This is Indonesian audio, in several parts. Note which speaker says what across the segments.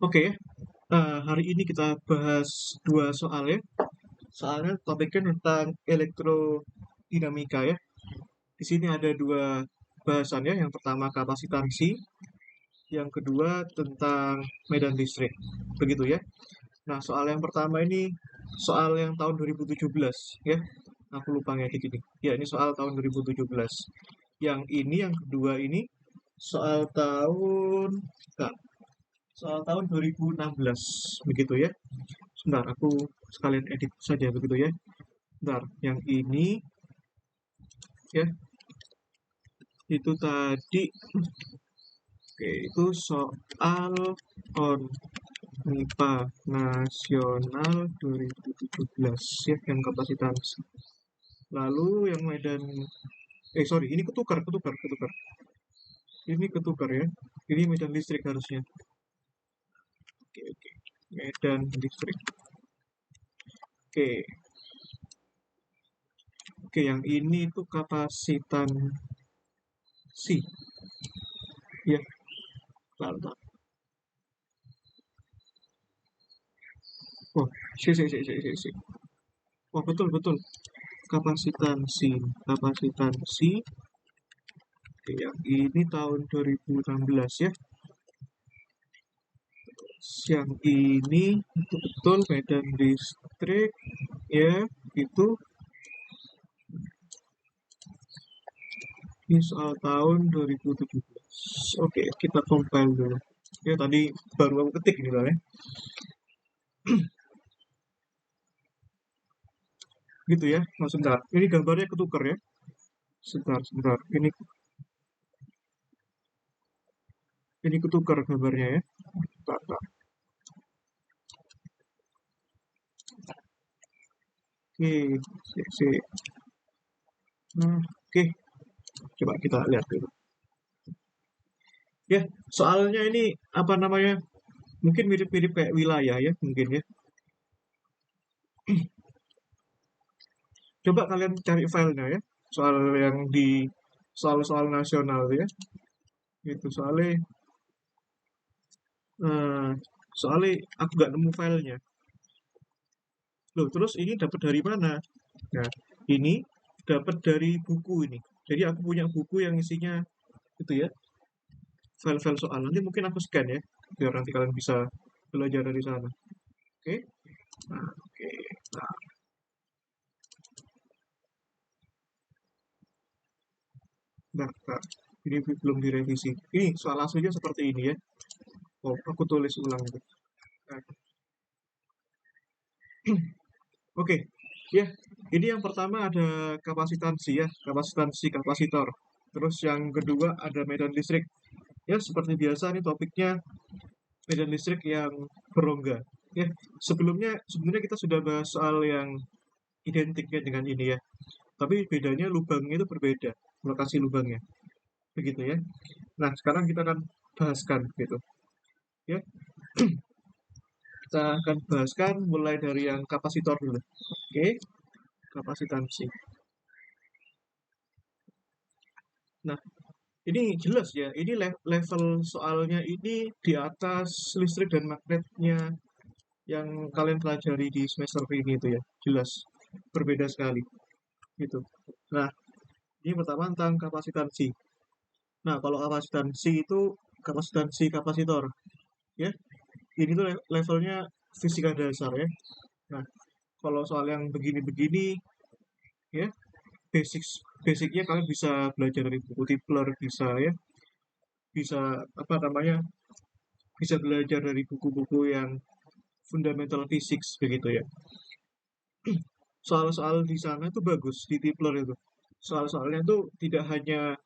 Speaker 1: Oke ya, hari ini kita bahas dua soal ya. Soalnya topiknya tentang elektrodinamika ya. Di sini ada dua bahasan ya. Yang pertama kapasitansi, yang kedua tentang medan listrik. Begitu ya. Nah, soal yang pertama ini soal yang tahun 2017 ya. Aku lupa ngedit ini. Ya, ini soal tahun 2017. Yang ini yang kedua ini soal tahun enggak, soal tahun 2016 begitu ya. Sebentar, aku sekalian edit saja begitu ya. Bentar, yang ini ya, itu tadi, oke, itu soal on MIPA Nasional 2017 ya, yang kapasitas. Lalu yang Medan, sorry, ini ketukar. Ini ketukar ya. Ini Medan listrik harusnya. Oke. Medan listrik. Oke. Oke, yang ini itu kapasitansi. Ya, bentar. Oh, si. Oh, betul. Kapasitansi. Oke, yang ini tahun 2016 ya. Yang ini betul medan listrik ya, itu ini soal tahun 2017. Oke, kita compile dulu. Ya, tadi baru aku ketik ini lah ya. Gitu ya. Nah, sebentar. Ini gambarnya ketukar ya. Sebentar. Ini ketukar gambarnya ya. Bentar. Oke, si. Nah, oke. Coba kita lihat dulu. Ya, soalnya ini apa namanya? Mungkin mirip-mirip kayak wilayah ya, mungkin ya. Coba kalian cari filenya ya. Soal yang di soal-soal nasional ya. Itu eh, soalnya aku nggak nemu filenya. Loh, terus ini dapat dari mana? Nah, ini dapat dari buku ini. Jadi aku punya buku yang isinya itu ya, file-file soal. Nanti mungkin aku scan ya, biar nanti kalian bisa belajar dari sana. Oke? Nah, oke. Nah, nah. Ini belum direvisi. Ini soal aslinya seperti ini ya. Oh, aku tulis ulang itu. Nah, oke, ya. Ini yang pertama ada kapasitansi ya, kapasitansi kapasitor. Terus yang kedua ada medan listrik. Ya, seperti biasa nih topiknya medan listrik yang berongga. Ya, sebelumnya sebenarnya kita sudah bahas soal yang identik ya dengan ini ya. Tapi bedanya lubangnya itu berbeda, lokasi lubangnya. Begitu ya. Nah, sekarang kita akan bahaskan gitu. Ya, kita akan bahaskan mulai dari yang kapasitor dulu. Oke, kapasitansi. Nah, ini jelas ya, ini level soalnya ini di atas listrik dan magnetnya yang kalian pelajari di semester ini itu ya, jelas berbeda sekali gitu. Nah, ini pertama tentang kapasitansi. Nah, kalau kapasitansi itu kapasitansi kapasitor ya. Ini tuh levelnya fisika dasar ya. Nah, kalau soal yang begini-begini ya, basicnya kalian bisa belajar dari buku Tipler, bisa ya, bisa apa namanya, bisa belajar dari buku-buku yang fundamental physics begitu ya. Soal-soal di sana itu bagus di Tipler itu. Soal-soalnya tuh tidak hanya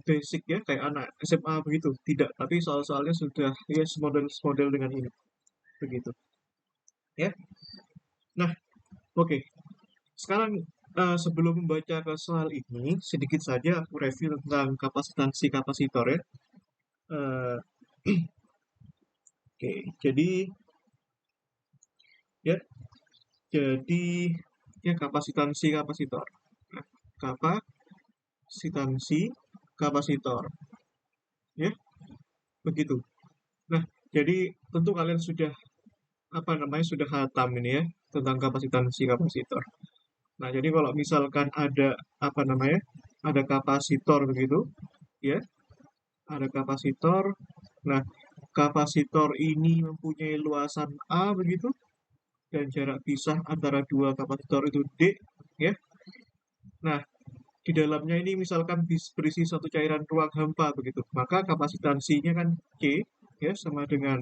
Speaker 1: basic ya kayak anak SMA begitu, tidak. Tapi soal-soalnya sudah ya semodel dengan ini begitu ya. Nah, oke. Sekarang sebelum membaca ke soal ini, sedikit saja aku review tentang kapasitansi kapasitor ya. Eh, oke, jadi ya, jadi ya kapasitansi kapasitor. Nah, kapasitansi kapasitor, ya begitu. Nah, Jadi tentu kalian sudah sudah hatam ini ya tentang kapasitansi kapasitor. Nah, jadi kalau misalkan ada ada kapasitor begitu, ya, ada kapasitor. Nah, kapasitor ini mempunyai luasan A begitu dan jarak pisah antara dua kapasitor itu D, ya. Nah, di dalamnya ini misalkan berisi suatu cairan ruang hampa begitu, maka kapasitansinya kan C, ya, sama dengan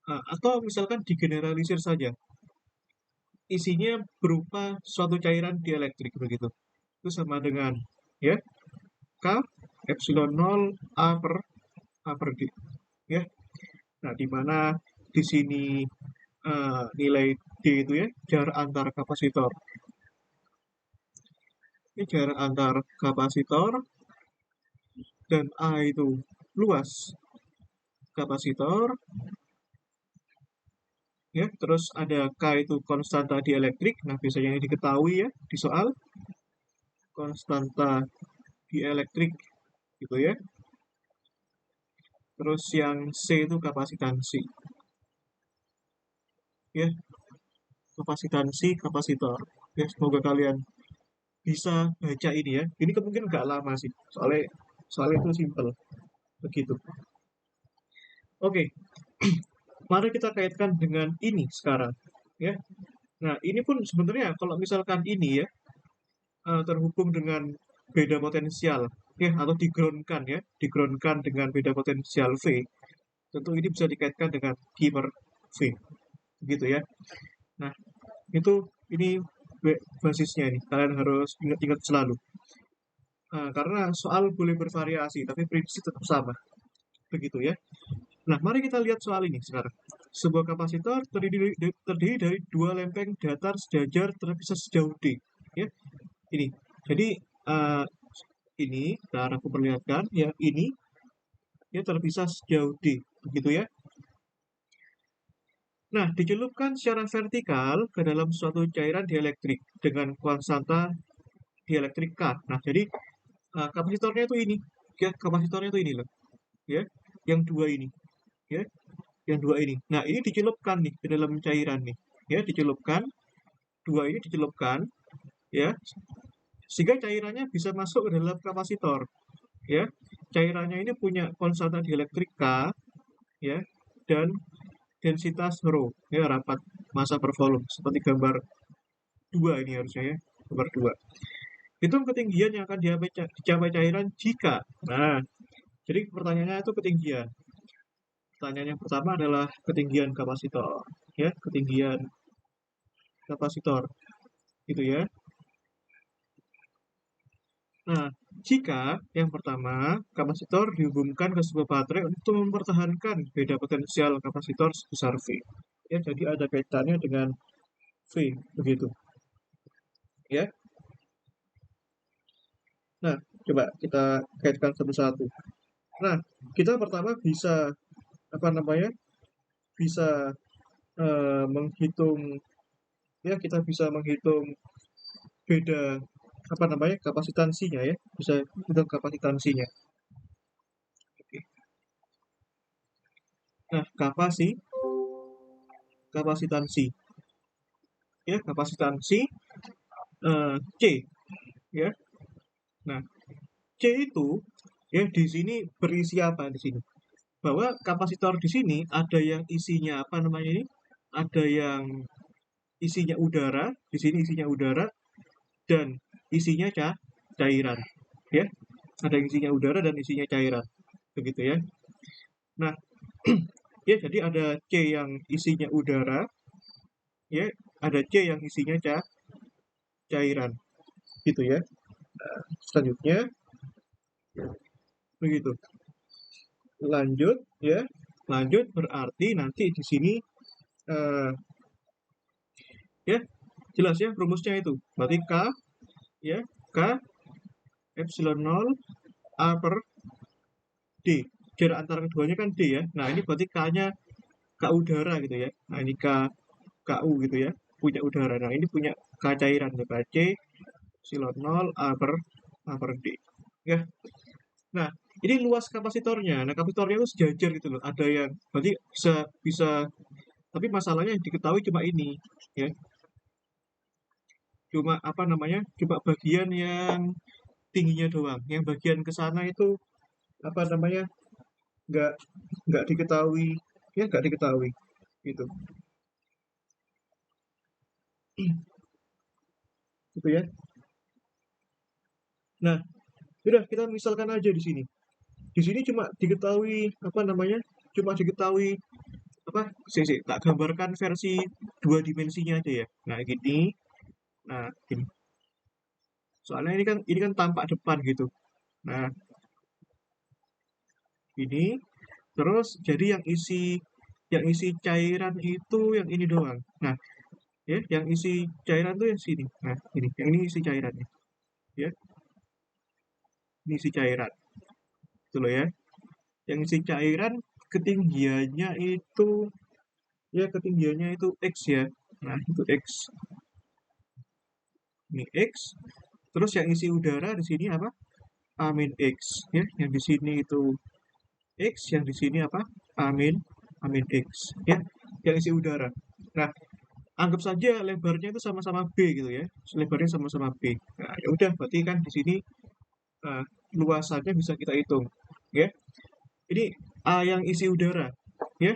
Speaker 1: atau misalkan digeneralisir saja, isinya berupa suatu cairan dielektrik begitu, itu sama dengan, ya, K epsilon 0 A per D, ya. Nah, di mana di sini nilai D itu ya jarak antar kapasitor. Ini jarak antar kapasitor dan A itu luas kapasitor, ya. Terus ada K itu konstanta dielektrik. Nah, biasanya ini diketahui ya di soal konstanta dielektrik gitu ya. Terus yang C itu kapasitansi, ya, kapasitansi kapasitor. Ya, semoga kalian bisa baca ini ya. Ini kemungkinan nggak lama sih, soalnya itu simple begitu. Oke, mari kita kaitkan dengan ini sekarang, ya. Nah, ini pun sebenarnya kalau misalkan ini ya terhubung dengan beda potensial, ya, atau digroundkan dengan beda potensial V, tentu ini bisa dikaitkan dengan Q per V, begitu ya. Nah, ini basisnya ini, kalian harus ingat-ingat selalu. Karena soal boleh bervariasi, tapi prinsip tetap sama, begitu ya. Nah, mari kita lihat soal ini sekarang. Sebuah kapasitor terdiri dari dua lempeng datar sejajar terpisah sejauh D. Ya, ini. Jadi ini, aku perlihatkan ya, ini ya terpisah sejauh D, begitu ya. Nah, dicelupkan secara vertikal ke dalam suatu cairan dielektrik dengan konstanta dielektrik K. Nah, jadi kapasitornya itu ini, ya, kapasitornya itu ini loh, ya, yang dua ini, ya, yang dua ini. Nah, ini dicelupkan nih ke dalam cairan nih, ya, dicelupkan, dua ini dicelupkan, ya, sehingga cairannya bisa masuk ke dalam kapasitor, ya. Cairannya ini punya konstanta dielektrik K, ya, dan densitas rho, ya, rapat massa per volume, seperti gambar 2 ini harusnya ya, gambar 2. Hitung ketinggian yang akan dicapai cairan jika. Nah, jadi pertanyaannya itu ketinggian. Pertanyaan yang pertama adalah ketinggian kapasitor, ya, ketinggian kapasitor, gitu ya. Nah, jika yang pertama kapasitor dihubungkan ke sebuah baterai untuk mempertahankan beda potensial kapasitor sebesar V, ya, jadi ada kaitannya dengan V, begitu, ya. Nah, coba kita kaitkan satu-satu. Nah, kita pertama bisa bisa menghitung, ya, kita bisa menghitung beda kapasitansinya ya, bisa hitung kapasitansinya. Oke. Nah, kapasitansi, ya, kapasitansi C, ya. Nah, C itu ya di sini berisi apa di sini? Bahwa kapasitor di sini ada yang isinya ini? Ada yang isinya udara, di sini isinya udara dan isinya cairan, ya. Ada yang isinya udara dan isinya cairan, begitu ya. Nah, ya, jadi ada C yang isinya udara, ya, ada C yang isinya cairan, gitu ya. Nah, selanjutnya begitu. Lanjut ya, lanjut berarti nanti di sini ya, jelas ya rumusnya itu. Berarti K, ya, K epsilon 0 A per D. Jarak antara keduanya kan D ya. Nah, ini berarti K-nya K udara gitu ya. Nah, ini KU gitu ya. Punya udara. Nah, ini punya K cairan. K C epsilon 0 A per D. Ya. Nah, ini luas kapasitornya. Nah, kapasitornya itu sejajar gitu loh. Ada yang berarti bisa bisa tapi masalahnya yang diketahui cuma ini ya. Cuma apa namanya? Cuma bagian yang tingginya doang. Yang bagian ke sana itu apa namanya? Nggak nggak diketahui ya nggak diketahui gitu. Gitu ya. Nah, udah kita misalkan aja di sini. Di sini cuma diketahui apa namanya? Cuma diketahui apa? Tak gambarkan versi dua dimensinya aja ya. Nah, gini. Nah, gini. Soalnya ini kan tampak depan gitu. Nah, ini terus jadi yang isi cairan itu yang ini doang. Nah, ya, yang isi cairan tuh yang sini. Nah, ini yang ini isi cairannya, ya. Ini isi cairan. Itu loh ya. Yang isi cairan ketinggiannya itu ketinggiannya itu X ya. Nah, itu X. Ini X. Terus yang isi udara di sini apa? Amin X ya. Yang di sini itu X, yang di sini apa? Amin Amin X ya. Yang isi udara. Nah, anggap saja lebarnya itu sama-sama B gitu ya. Lebarnya sama-sama B. Nah, ya udah berarti kan di sini uh, luasannya bisa kita hitung ya. Ini yang isi udara ya.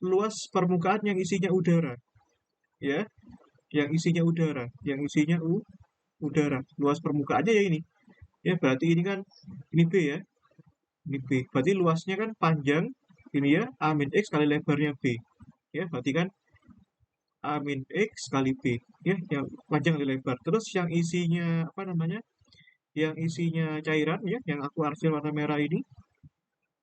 Speaker 1: Luas permukaan yang isinya udara ya. Yang isinya udara, yang isinya udara. Luas permukaannya ya ini. Ya berarti ini kan ini B ya. Ini B. Berarti luasnya kan panjang ini ya, A min X kali lebarnya B. Ya, berarti kan A min X kali B. Ya, yang panjang kali lebar. Terus yang isinya apa namanya? Yang isinya cairan ya, yang aku arsir warna merah ini,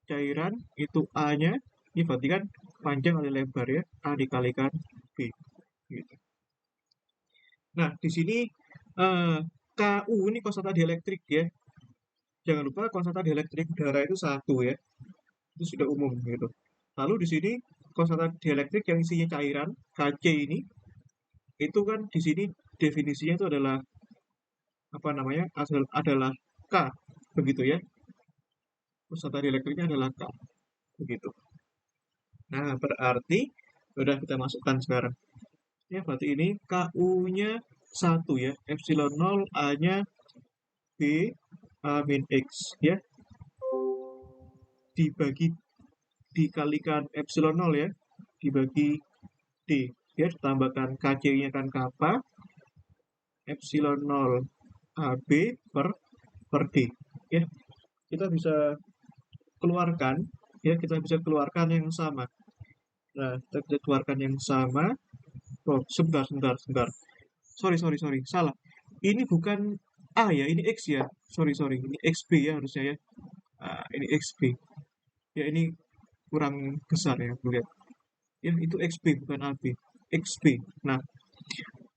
Speaker 1: cairan itu A-nya, ini berarti kan panjang kali lebar ya, A dikalikan B. Gitu. Nah, di sini eh, KU ini konstanta dielektrik ya. Jangan lupa konstanta dielektrik udara itu 1 ya. Itu sudah umum gitu. Lalu di sini konstanta dielektrik yang isinya cairan Kc ini itu kan di sini definisinya itu adalah apa namanya adalah K begitu ya. Konstanta dielektriknya adalah K begitu. Nah berarti sudah kita masukkan sekarang. Ya berarti ini KU-nya 1 ya. Epsilon 0 A-nya B A min X ya. Dibagi dikalikan epsilon 0 ya. Dibagi D ya, ditambahkan KC-nya kan kappa epsilon 0 AB per D ya. Kita bisa keluarkan kita bisa keluarkan yang sama. Nah, kita bisa keluarkan yang sama. Oh, sebentar. Sorry, salah. Ini bukan A ya, ini X ya. Sorry, ini XB ya harusnya ya. Ini XB. Ya, ini kurang besar ya, lihat. Ya, itu XB bukan AB. XB. Nah,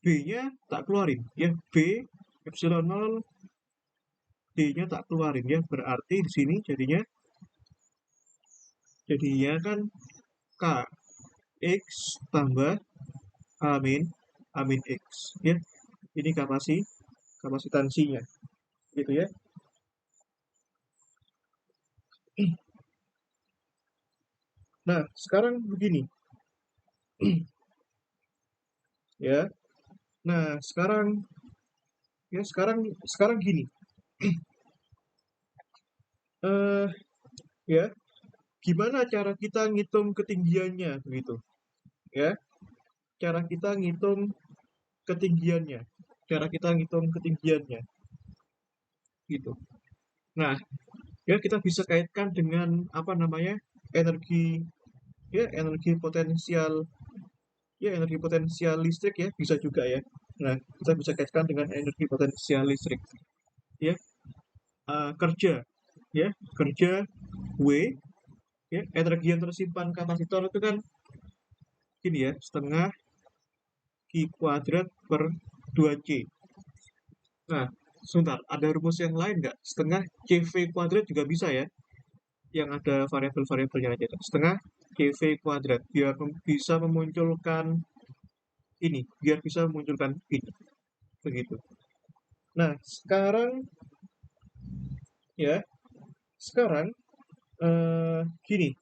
Speaker 1: B-nya tak keluarin ya. B epsilon 0 D-nya tak keluarin ya. Berarti di sini jadinya kan K X tambah amin amin X ya. Ini kapasitansinya gitu ya. Nah, sekarang begini ya. Nah, sekarang gini. Eh ya, gimana cara kita ngitung ketinggiannya begitu ya? Cara kita ngitung ketinggiannya. Cara kita ngitung ketinggiannya gitu. Nah, ya kita bisa kaitkan dengan apa namanya? Energi energi potensial energi potensial listrik ya bisa juga ya. Nah, kita bisa kaitkan dengan energi potensial listrik ya. Kerja ya, kerja W ya, energi yang tersimpan kapasitor itu kan gini ya, setengah Q kuadrat per 2C. Nah, sebentar, ada rumus yang lain nggak? Setengah CV kuadrat juga bisa ya, yang ada variabel-variabelnya aja. Setengah CV kuadrat, biar bisa memunculkan ini, begitu. Nah, sekarang ya, Sekarang gini,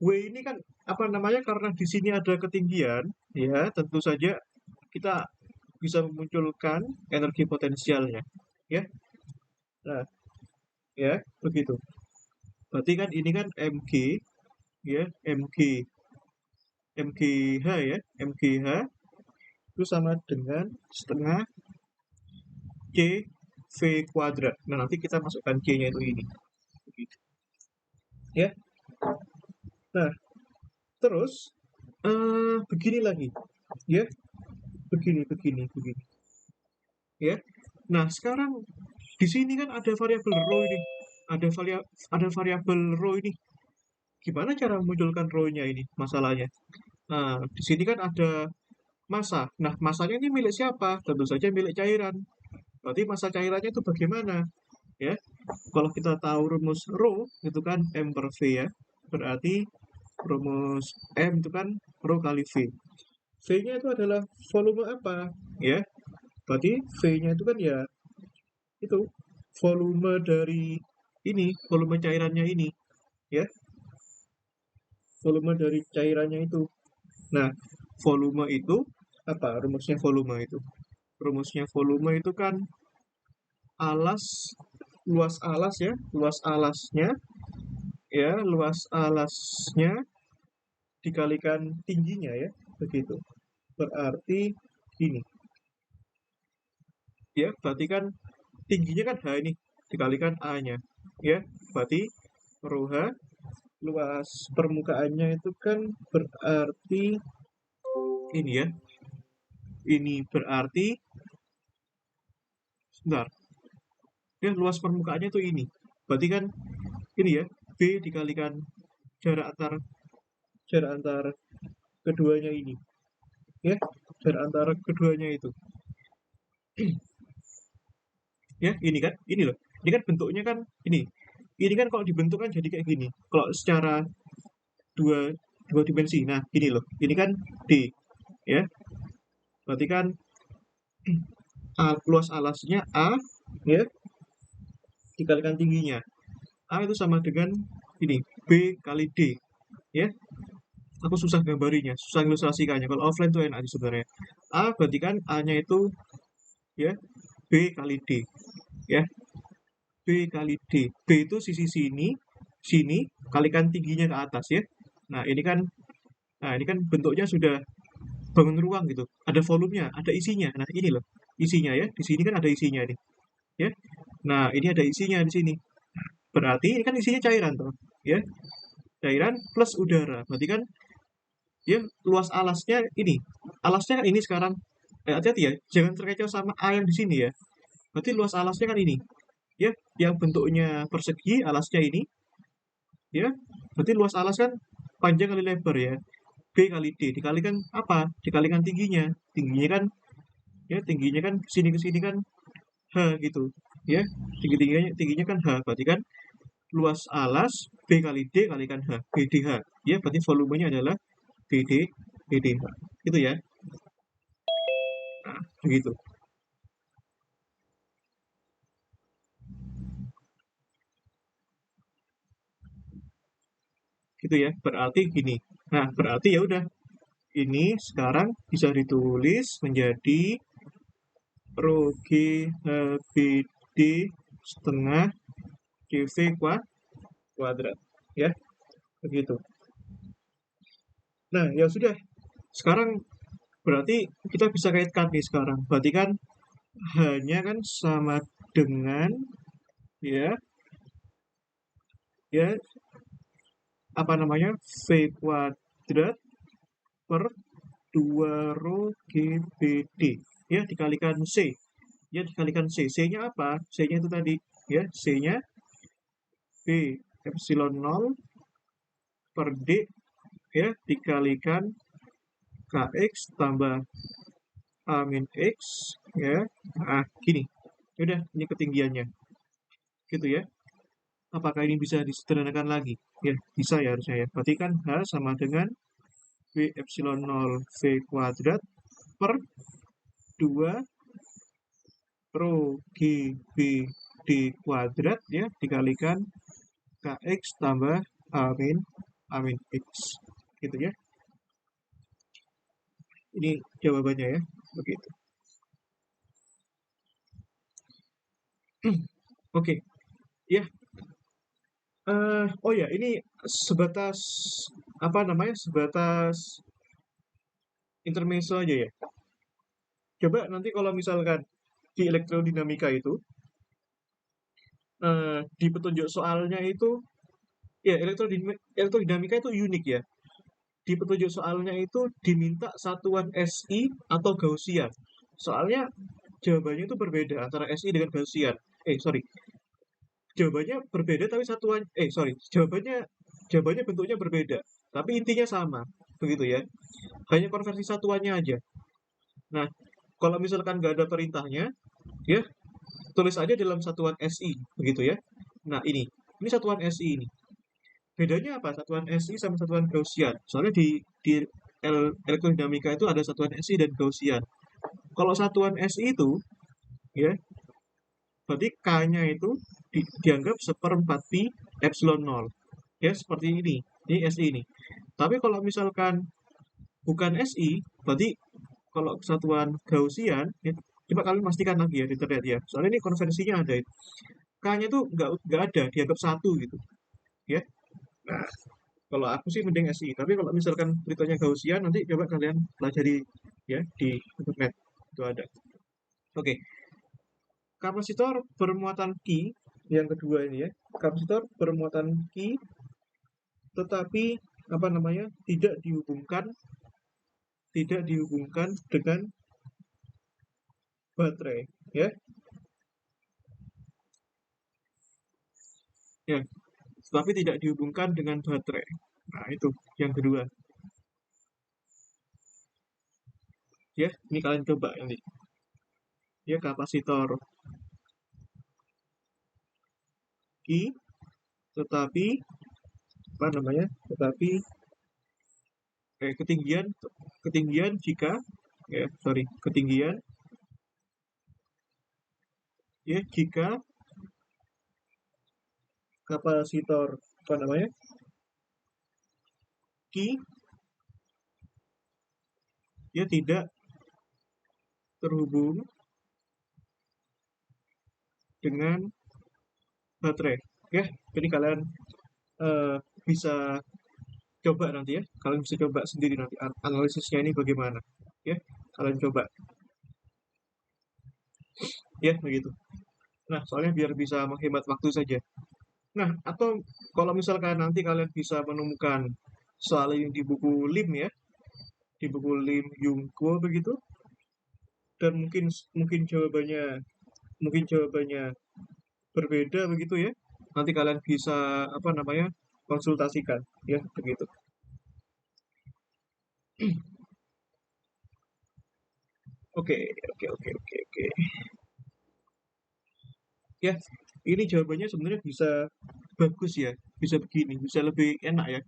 Speaker 1: W ini kan apa namanya, karena di sini ada ketinggian, ya tentu saja kita bisa memunculkan energi potensialnya, ya. Nah, ya begitu. Berarti kan ini kan mg, ya mgh ya, mgh itu sama dengan setengah c v kuadrat. Nah, nanti kita masukkan c-nya itu ini, begitu. Ya. Nah, terus begini lagi, ya, begini, ya. Nah, sekarang di sini kan ada variabel rho ini, ada variabel rho ini. Gimana cara memunculkan rho-nya ini masalahnya? Nah, di sini kan ada massa. Nah, massanya ini milik siapa? Tentu saja milik cairan. Berarti massa cairannya itu bagaimana? Ya, kalau kita tahu rumus rho itu kan M per V ya. Berarti rumus M itu kan rho kali V. V-nya itu adalah volume apa? Ya, berarti V-nya itu kan ya itu volume dari ini, volume cairannya ini, ya, volume dari cairannya itu. Nah, volume itu apa? Rumusnya volume itu. Rumusnya volume itu kan alas, luas alas ya, luas alasnya dikalikan tingginya ya, begitu. Berarti gini, ya, berarti kan tingginya kan H ini dikalikan A-nya, ya, berarti rho H, luas permukaannya itu kan berarti ini ya, ini berarti sebentar, ya, luas permukaannya itu ini, berarti kan ini ya, B dikalikan jarak antar keduanya ini, ya, jarak antara keduanya itu, ya, ini loh, ini kan bentuknya kan ini kan kalau dibentuk kan jadi kayak gini, kalau secara dua dua dimensi. Nah, gini loh, ini kan D, ya, berarti kan luas alasnya A, ya, dikalikan tingginya. A itu sama dengan ini, B kali D, ya. Aku susah gambarinya, susah ilustrasikannya. Kalau offline tuh enak sih sebenarnya. A berarti kan A-nya itu, ya, B kali D, ya. B kali D. B itu sisi sini kalikan tingginya ke atas ya. Nah, ini kan bentuknya sudah bangun ruang gitu. Ada volumenya, ada isinya. Nah, ini loh isinya ya. Di sini kan ada isinya nih, ya. Nah, ini ada isinya di sini. Berarti ini kan isinya cairan tuh, ya. Cairan plus udara. Berarti kan ya luas alasnya ini. Alasnya kan ini sekarang. Hati-hati ya, jangan terkecoh sama A yang di sini ya. Berarti luas alasnya kan ini. Ya, yang bentuknya persegi alasnya ini, ya. Berarti luas alas kan panjang kali lebar ya. B kali D dikalikan apa? Dikalikan tingginya. Tingginya kan tingginya kan ke sini kan H gitu. Ya, tingginya kan H. Berarti kan luas alas B kali D kalikan H, BDH. Ya, berarti volumenya adalah BDH. Gitu ya. Nah, begitu. Gitu ya. Berarti gini. Nah, berarti ya udah. Ini sekarang bisa ditulis menjadi rho G HBD setengah CV kuadrat. Ya, begitu. Nah, ya sudah. Sekarang berarti kita bisa kaitkan nih sekarang. Berarti kan hanya kan sama dengan ya ya apa namanya, V kuadrat per 2 rho GBD, ya, dikalikan C, ya, dikalikan C-nya apa? C-nya itu tadi, ya, C-nya B epsilon 0 per D, ya, dikalikan KX tambah A min X, ya. Nah, gini, udah, ini ketinggiannya, gitu ya. Apakah ini bisa disederhanakan lagi? Ya, bisa ya harusnya ya. Berarti kan H sama dengan V epsilon 0 V kuadrat per 2 rho G B D kuadrat ya, dikalikan Kx tambah amin amin x gitu ya. Ini jawabannya ya, begitu. Oke, ya. Oh ya, ini sebatas apa namanya? Sebatas intermezzo aja ya. Coba nanti kalau misalkan di elektrodinamika itu di petunjuk soalnya itu ya elektrodinamika itu unik ya. Di petunjuk soalnya itu diminta satuan SI atau Gaussian. Soalnya jawabannya itu berbeda antara SI dengan Gaussian. Sorry, jawabannya berbeda tapi jawabannya bentuknya berbeda, tapi intinya sama, begitu ya. Hanya konversi satuannya aja. Nah, kalau misalkan nggak ada perintahnya, ya tulis aja dalam satuan SI, begitu ya. Nah, ini satuan SI ini. Bedanya apa satuan SI sama satuan Gaussian? Soalnya di elektrodinamika itu ada satuan SI dan Gaussian. Kalau satuan SI itu, ya, berarti K-nya itu dianggap seperempat pi epsilon 0. Ya, seperti ini. Ini SI ini. Tapi kalau misalkan bukan SI, berarti kalau satuan Gaussian, ya, coba kalian pastikan lagi ya di internet ya. Soalnya ini konversinya ada. K-nya itu nggak ada, dianggap satu gitu. Ya. Nah, kalau aku sih mending SI. Tapi kalau misalkan beritanya Gaussian, nanti coba kalian pelajari ya di internet. Itu ada. Oke, kapasitor bermuatan Ki yang kedua ini ya. Kapasitor bermuatan Ki tetapi apa namanya? Tidak dihubungkan dengan baterai ya. Ya, tetapi tidak dihubungkan dengan baterai. Nah, itu yang kedua. Ya, ini kalian coba nanti. Ya, kapasitor Ki tetapi apa namanya? Tetapi ketinggian ketinggian jika ketinggian ya jika kapasitor apa namanya? Ki ya tidak terhubung dengan baterai. Ya, jadi kalian bisa coba nanti ya. Kalian bisa coba sendiri nanti analisisnya ini bagaimana. Ya, kalian coba. Ya, begitu. Nah, soalnya biar bisa menghemat waktu saja. Nah, atau kalau misalkan nanti kalian bisa menemukan soal yang di buku Lim ya, di buku Lim Yungko begitu, dan mungkin jawabannya berbeda begitu ya. Nanti kalian bisa apa namanya konsultasikan ya begitu. Oke, oke, oke, oke, oke. Ya, ini jawabannya sebenarnya bisa bagus ya, bisa begini, bisa lebih enak ya,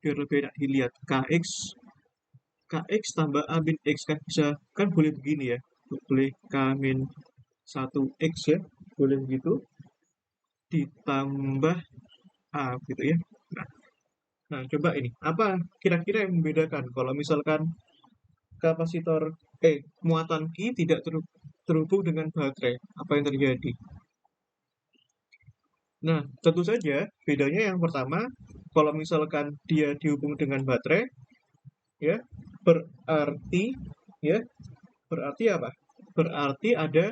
Speaker 1: biar lebih enak dilihat. Kx tambah A min X kan bisa, kan boleh begini ya, boleh K min 1 X ya, boleh begitu, ditambah A gitu ya. Nah, nah, coba ini, apa kira-kira yang membedakan kalau misalkan kapasitor, muatan Q tidak terhubung dengan baterai, apa yang terjadi? Nah, tentu saja bedanya yang pertama, kalau misalkan dia dihubung dengan baterai, ya, berarti, ya, berarti apa? Berarti ada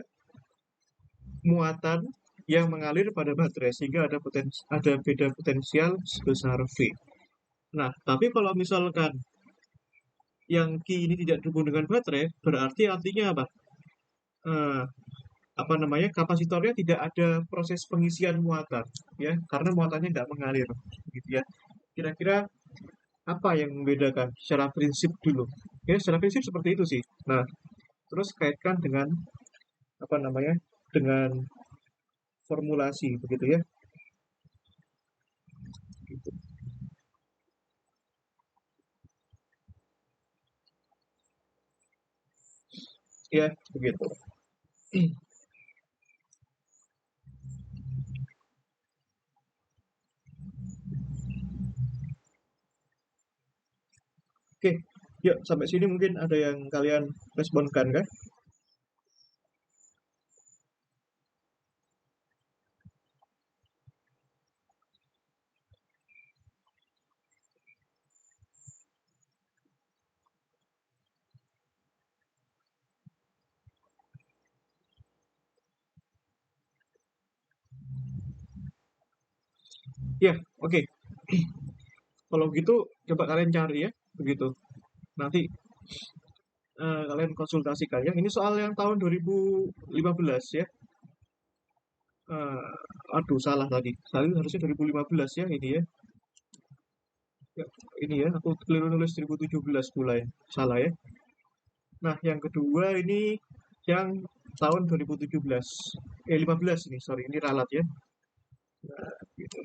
Speaker 1: muatan yang mengalir pada baterai sehingga ada beda potensial sebesar V. Nah, tapi kalau misalkan yang Q ini tidak dihubung dengan baterai, berarti artinya apa? Eh, apa namanya kapasitornya tidak ada proses pengisian muatan ya karena muatannya tidak mengalir gitu ya. Kira-kira apa yang membedakan secara prinsip dulu ya, secara prinsip seperti itu sih. Nah, terus kaitkan dengan apa namanya dengan formulasi begitu ya gitu. Ya begitu. Oke, yuk sampai sini mungkin ada yang kalian responkan kan? Ya, oke. Kalau gitu coba kalian cari ya, begitu. Nanti kalian konsultasikan ya. Ini soal yang tahun 2015 ya. Aduh, salah tadi. Harusnya 2015 ya ini ya. Ya, ini ya, aku keliru nulis 2017 mulai. Salah ya. Nah, yang kedua ini yang tahun 2017. 15 ini, sorry. Ini ralat ya. Nah, gitu.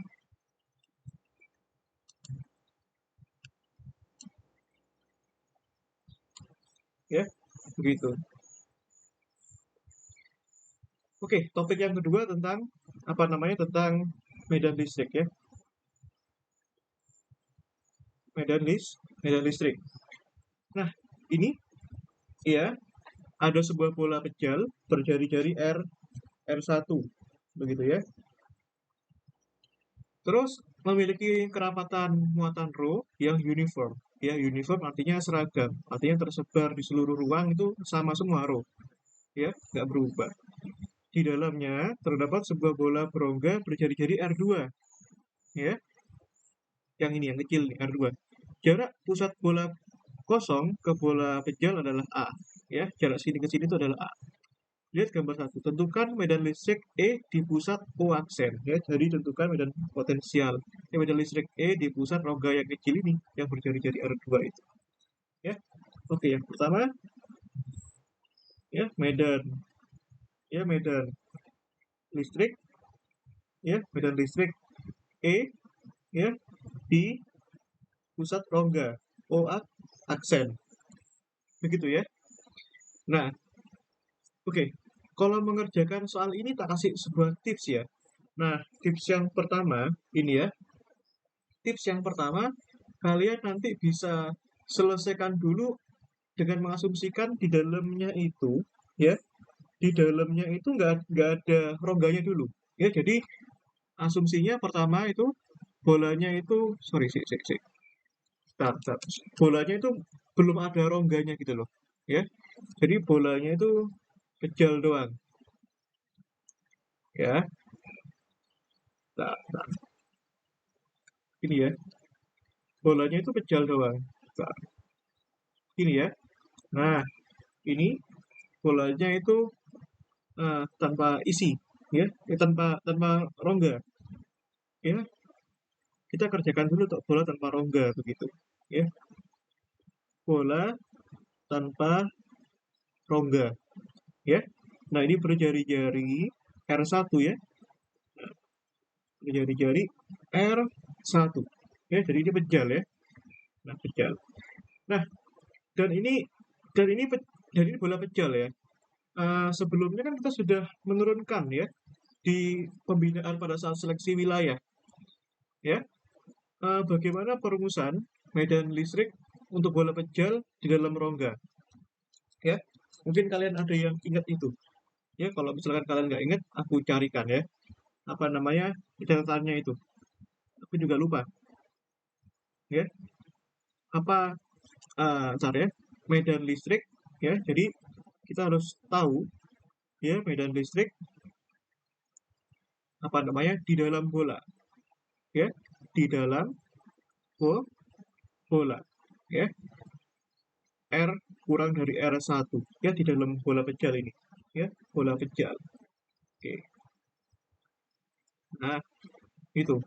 Speaker 1: Ya, begitu. Oke, topik yang kedua tentang apa namanya? Tentang medan listrik ya. Medan listrik. Nah, ini ya ada sebuah bola kecil berjari-jari R1 begitu ya. Terus memiliki kerapatan muatan rho yang uniform. Ya, uniform artinya seragam, artinya tersebar di seluruh ruang itu sama semua rho, ya, nggak berubah. Di dalamnya terdapat sebuah bola berongga berjari-jari R2, ya, yang ini yang kecil nih R2. Jarak pusat bola kosong ke bola pejal adalah A, ya, jarak sini ke sini itu adalah A. Lihat gambar satu. Tentukan medan listrik E di pusat O aksen. Ya, jadi tentukan medan potensial. Medan listrik E di pusat rongga yang kecil ini yang berjari-jari R2 itu. Ya, oke. Yang pertama, ya medan listrik, ya medan listrik E, ya di pusat rongga O aksen. Begitu ya. Nah, oke. Kalau mengerjakan soal ini tak kasih sebuah tips ya. Nah, tips yang pertama ini ya. Tips yang pertama, kalian nanti bisa selesaikan dulu dengan mengasumsikan di dalamnya itu, ya, di dalamnya itu nggak ada rongganya dulu. Ya, jadi asumsinya pertama itu bolanya itu, sorry, sih. Bentar. Bolanya itu belum ada rongganya gitu loh. Ya, jadi bolanya itu kejal doang. Ya, bentar. Ini ya, bolanya itu kejal doang. Bentar. Ini ya. Nah, ini bolanya itu tanpa isi, ya, tanpa tanpa rongga, ya. Kita kerjakan dulu untuk bola tanpa rongga begitu, ya. Bola tanpa rongga, ya. Nah, ini berjari-jari R1 ya, berjari-jari R1, ya. Jadi ini pejal ya. Nah, pejal. Nah, dan ini dan ini dan ini bola pejal ya. Sebelumnya kan kita sudah menurunkan ya di pembinaan pada saat seleksi wilayah, ya. Bagaimana perumusan medan listrik untuk bola pejal di dalam rongga, ya. Mungkin kalian ada yang ingat itu, ya. Kalau misalkan kalian nggak ingat, aku carikan ya, apa namanya, catatannya itu. Aku juga lupa, ya. Apa cara ya, medan listrik, ya. Jadi kita harus tahu, ya, medan listrik apa namanya di dalam bola, ya, di dalam bola, ya. R kurang dari R1, ya, di dalam bola pejal ini, ya, bola pejal. Oke. Nah, itu.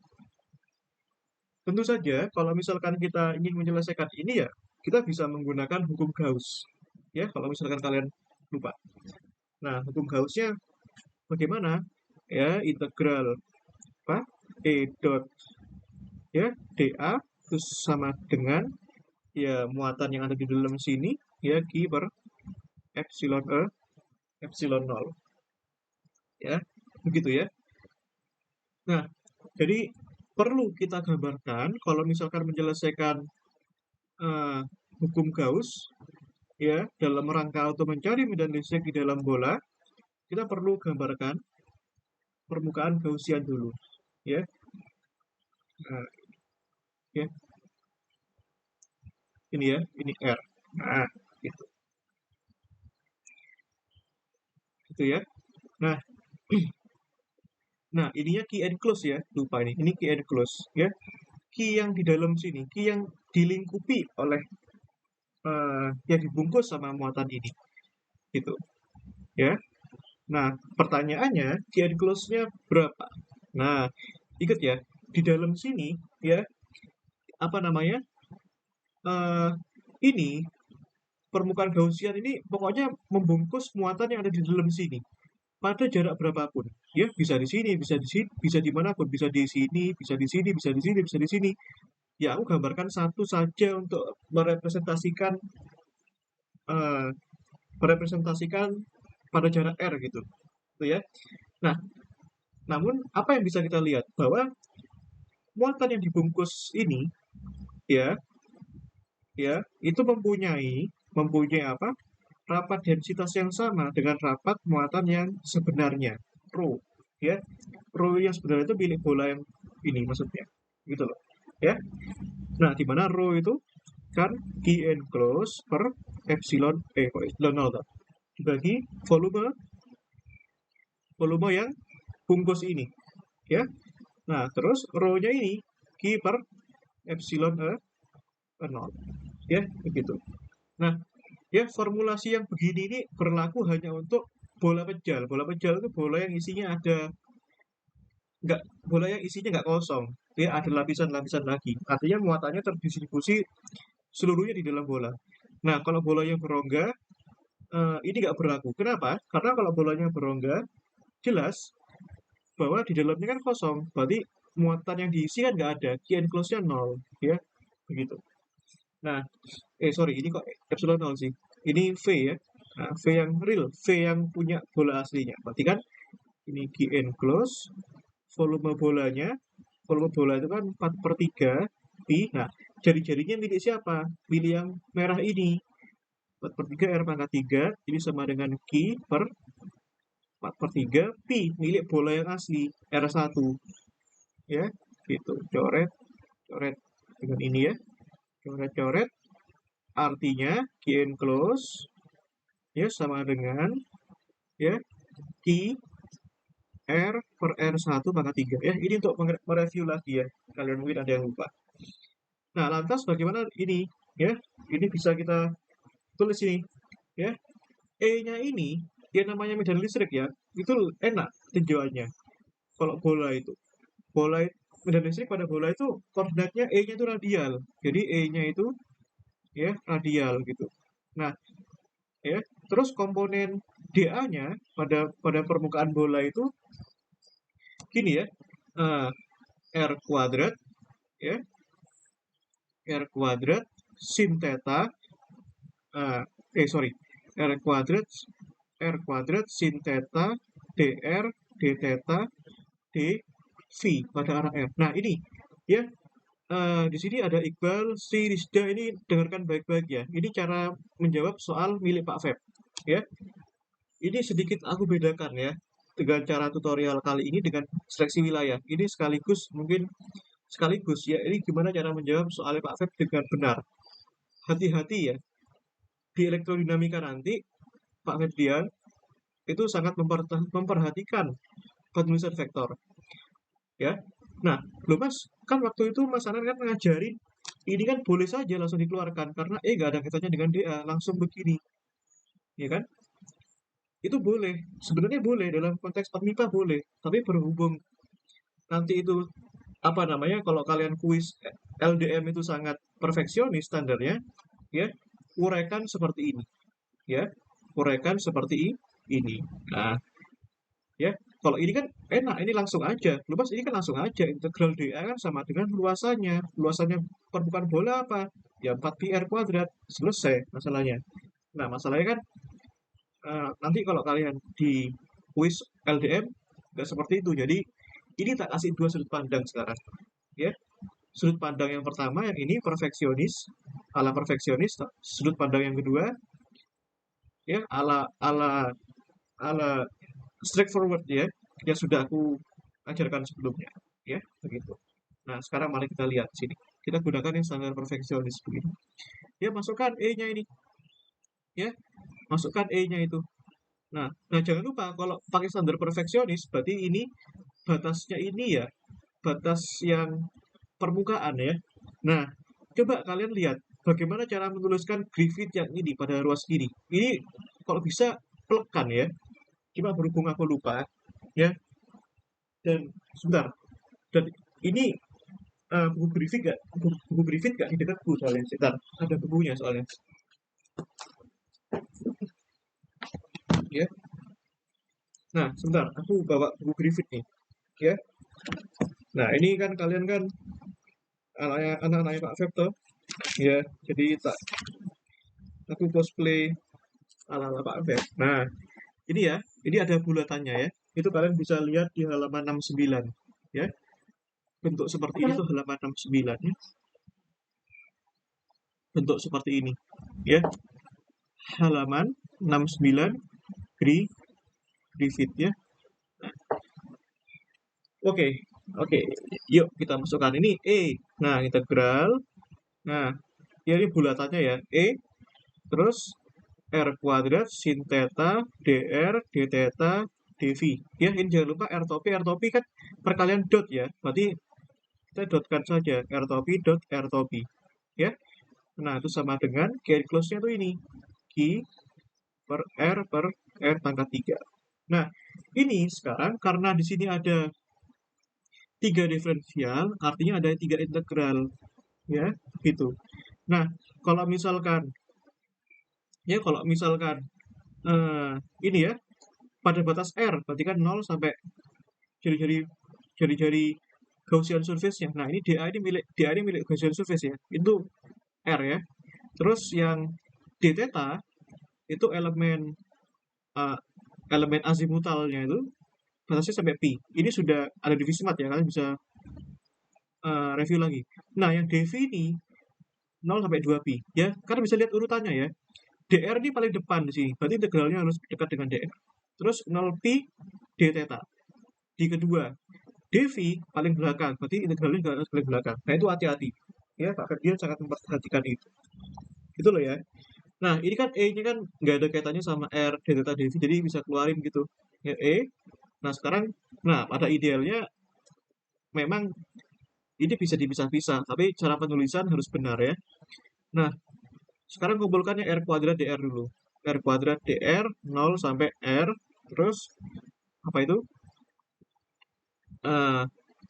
Speaker 1: Tentu saja kalau misalkan kita ingin menyelesaikan ini ya, kita bisa menggunakan hukum Gauss. Ya, kalau misalkan kalian lupa. Nah, hukum Gaussnya bagaimana? Ya, integral apa? E dot, ya, dA terus sama dengan ya muatan yang ada di dalam sini, ya, Q per epsilon epsilon 0. Ya, begitu ya. Nah, jadi perlu kita gambarkan kalau misalkan menyelesaikan eh, hukum Gauss, ya, dalam rangka untuk mencari medan listrik di dalam bola, kita perlu gambarkan permukaan Gaussian dulu, ya. Nah, ya, ini ya, ini R. Nah, gitu. Gitu ya. Nah, nah ininya key and close ya, lupa ini. Ini key and close, ya. Key yang di dalam sini, key yang dilingkupi oleh yang dibungkus sama muatan ini, gitu, ya. Nah, pertanyaannya key and close-nya berapa? Nah, ingat ya, di dalam sini ya, apa namanya? eh ini permukaan Gaussian ini pokoknya membungkus muatan yang ada di dalam sini pada jarak berapapun. Ya, bisa di sini, bisa di sini, bisa dimanapun, bisa di sini, bisa di sini, bisa di sini, bisa di sini. Ya, aku gambarkan satu saja untuk merepresentasikan eh, merepresentasikan pada jarak r gitu, gitu ya. Nah, namun apa yang bisa kita lihat bahwa muatan yang dibungkus ini, ya, ya, itu mempunyai apa? Rapat densitas yang sama dengan rapat muatan yang sebenarnya, rho, ya. Rho yang sebenarnya itu milik bola yang ini maksudnya, gitu loh, ya. Nah, di mana rho itu kan Q enclose per epsilon kok epsilon 0 toh, dibagi volume volume yang bungkus ini, ya. Nah, terus rho-nya ini Q per epsilon 0, ya, begitu. Nah, ya, formulasi yang begini ini berlaku hanya untuk bola pejal. Bola pejal itu bola yang isinya ada nggak bola yang isinya nggak kosong. Dia ada lapisan-lapisan lagi. Artinya muatannya terdistribusi seluruhnya di dalam bola. Nah, kalau bola yang berongga ini nggak berlaku. Kenapa? Karena kalau bolanya berongga, jelas bahwa di dalamnya kan kosong. Berarti muatan yang diisi kan nggak ada. Q enclose-nya 0, ya, begitu. Nah, sorry, ini kok epsilon 0 sih. Ini V ya. Nah, V yang real, V yang punya bola aslinya. Berarti kan ini Q enclose, volume bola itu kan 4/3 pi. Nah, jari-jarinya milik siapa? Milik yang merah ini. 4/3 R pangkat 3, ini sama dengan Q per 4/3 pi, milik bola yang asli, R1. Ya, gitu. Coret, coret dengan ini ya. Coret-coret, artinya Q enclose ya sama dengan ya Q R per R1 pangkat 3 ya. Ini untuk mereview lagi ya. Kalian mungkin ada yang lupa. Nah, lantas bagaimana ini ya? Ini bisa kita tulis ini ya. E-nya ini yang namanya medan listrik ya. Itu enak tinjauannya. Kalau bola medan listrik pada bola itu koordinatnya E-nya itu radial. Jadi E-nya itu ya radial gitu. Nah, ya, terus komponen dA-nya pada permukaan bola itu gini ya. R kuadrat ya, R kuadrat sin theta sorry, R kuadrat sin theta dr d theta dv pada arah R. Nah, ini ya, di sini ada Iqbal, Sri, Rizda, ini dengarkan baik-baik ya. Ini cara menjawab soal milik Pak Feb ya. Ini sedikit aku bedakan ya dengan cara tutorial kali ini dengan seleksi wilayah. Ini sekaligus ya, ini gimana cara menjawab soalnya Pak Feb dengan benar. Hati-hati ya, di elektrodinamika nanti Pak Febrian itu sangat memperhatikan penulisan vektor ya. Nah, loh Mas, kan waktu itu Mas Anan kan ngajarin ini kan boleh saja langsung dikeluarkan karena nggak ada kaitannya dengan DA, langsung begini, ya kan? Itu boleh, sebenarnya boleh dalam konteks PMIPA boleh, tapi berhubung nanti itu apa namanya, kalau kalian kuis LDM itu sangat perfeksionis standarnya, ya, uraikan seperti ini, ya, uraikan seperti ini. Nah, ya, kalau ini kan enak, ini langsung aja. Luas ini kan langsung aja. Integral dA kan sama dengan luasannya. Luasannya permukaan bola apa? Ya 4 pi r kuadrat. Selesai masalahnya. Nah, masalahnya kan nanti kalau kalian di kuis LDM nggak seperti itu. Jadi ini tak kasih dua sudut pandang sekarang. Ya, sudut pandang yang pertama yang ini perfeksionis. ala perfeksionis, sudut pandang yang kedua ya ala ala ala straightforward ya, yang sudah aku ajarkan sebelumnya ya, begitu. Nah, sekarang mari kita lihat sini. Kita gunakan yang standar perfeksionis begini. Ya, masukkan E-nya ini ya, masukkan E-nya itu. Nah, jangan lupa kalau pakai standar perfeksionis berarti ini batasnya ini ya, batas yang permukaan ya. Nah, coba kalian lihat bagaimana cara menuliskan Griffith yang ini pada ruas ini. Ini kalau bisa plekan ya. Cuma berhubung aku lupa ya. Dan sebentar. Dan ini buku Griffith gak? Buku Griffith gak di dekatku soalnya. Sebentar, ada bukunya soalnya. Ya. Nah, sebentar. Aku bawa buku Griffith nih. Ya. Nah, ini kan kalian kan anak-anaknya Pak Feb toh. Ya, jadi aku cosplay ala-ala Pak Feb. Nah, ini ada bulatannya ya. Itu kalian bisa lihat di halaman 69 ya. Bentuk seperti itu halaman 69 ya. Bentuk seperti ini ya. Halaman 69 Griffith ya. Nah, oke. Yuk kita masukkan ini E. Nah, integral. Nah, ya ini bulatannya ya. E terus R kuadrat sin theta dr d theta dv. Ya, ini jangan lupa R topi kan perkalian dot ya. Berarti kita dotkan saja R topi ya. Nah, itu sama dengan Q enclosed-nya tuh ini. Q per R pangkat 3. Nah, ini sekarang karena di sini ada 3 diferensial, artinya ada 3 integral. Ya, gitu. Nah, kalau misalkan ini ya, pada batas R, berarti kan 0 sampai jari-jari Gaussian surface-nya. Nah, ini DA ini milik Gaussian surface ya. Itu R ya. Terus yang d theta itu elemen azimutalnya itu batasnya sampai pi. Ini sudah ada di Vismat ya, kalian bisa review lagi. Nah, yang dv ini 0 sampai 2 pi ya. Kalian bisa lihat urutannya ya. dr ini paling depan di sini. Berarti integralnya harus dekat dengan dr. Terus 0 pi d theta. Di kedua, dv paling belakang. Berarti integralnya juga harus paling belakang. Nah, itu hati-hati. Ya, Pak Ferdian sangat memperhatikan itu. Gitu loh ya. Nah, ini kan E-nya kan nggak ada kaitannya sama R, d theta, dv, jadi bisa keluarin gitu. Ya, E. Nah, sekarang, pada idealnya memang ini bisa dipisah-pisah, tapi cara penulisan harus benar ya. Nah, sekarang kumpulkannya R kuadrat dr dulu. R kuadrat dr 0 sampai R, terus apa itu?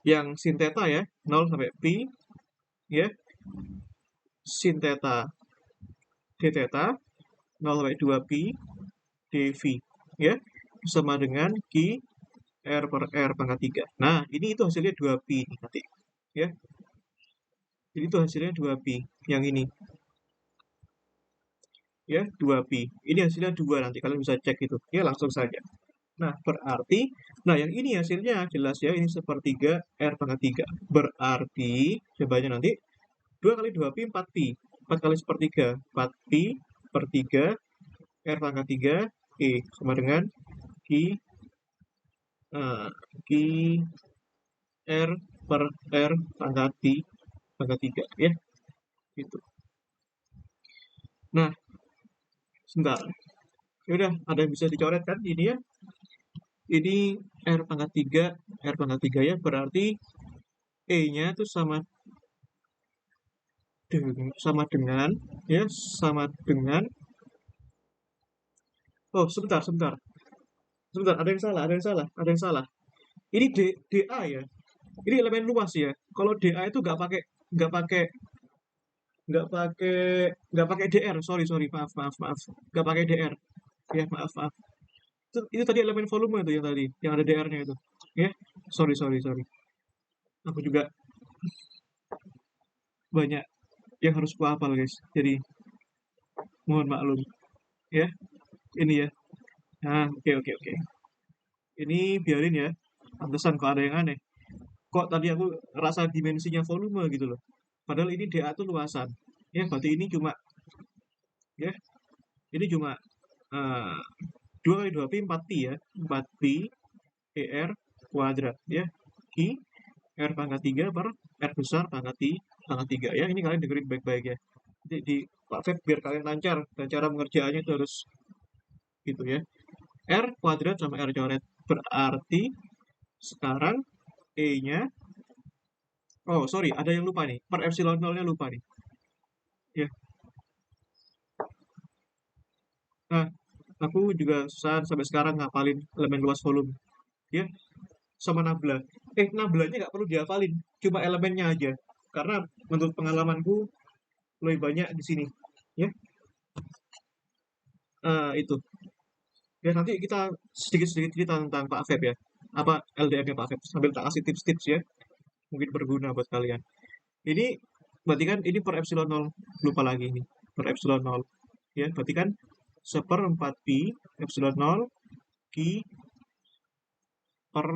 Speaker 1: Yang sin theta ya, 0 sampai pi, ya. Sin theta d theta 0 sampai 2 pi dv, ya. Sama dengan Q R per R pangkat 3. Nah, ini itu hasilnya 2 pi nanti, ya. Jadi itu hasilnya 2 pi yang ini. Ya, 2 pi. Ini hasilnya 2 nanti kalian bisa cek itu. Ya, langsung saja. Nah, berarti yang ini hasilnya jelas ya, ini sepertiga R pangkat 3. Berarti jawabannya nanti 2 kali 2 pi 4 pi. 4 kali sepertiga 4 pi per 3 R pangkat 3 E sama dengan Q R per R pangkat 3 ya. Gitu. Nah, sebentar. Ya udah, ada yang bisa dicoret kan ini ya. Ini R pangkat 3 ya, berarti E-nya itu sama dengan ya, sama dengan oh, sebentar. Sebentar, ada yang salah. Ini DA ya. Ini elemen luas ya. Kalau DA itu nggak pakai nggak pakai nggak pakai nggak pakai DR. Sorry, maaf. Nggak pakai DR. Ya, maaf. Itu tadi elemen volume itu yang ada DR-nya itu. Ya, sorry. Aku juga banyak yang harus ku hafal guys. Jadi mohon maklum. Ya, ini ya. Nah, oke. Ini biarin ya. Pantesan kok ada yang aneh. Kok tadi aku rasa dimensinya volume gitu loh. Padahal ini DA itu luasan. Ya, berarti ini cuma ya, ini cuma 2 kali 2pi 4pi ya. 4pi ER kuadrat ya. Q R pangkat 3 per R besar pangkat 3 ya. Ini kalian dengerin baik-baik ya. Jadi di Pak Feb biar kalian lancar dan cara mengerjakannya itu harus gitu ya. R kuadrat sama R coret. Berarti sekarang E-nya, oh sorry, ada yang lupa nih. Per epsilon 0-nya lupa nih. Ya. Nah, aku juga sampai sekarang ngapalin elemen luas volume. Ya, sama nabla. Nablanya nggak perlu dihafalin, cuma elemennya aja. Karena menurut pengalamanku lebih banyak di sini. Ya, itu. Ya nanti kita sedikit-sedikit cerita tentang Pak Feb ya. Apa LDR-nya Pak Feb sambil tak kasih tips-tips ya. Mungkin berguna buat kalian. Ini berarti kan ini per epsilon 0. Lupa lagi ini. Per epsilon 0. Ya, berarti kan 1/4 pi epsilon 0 Q per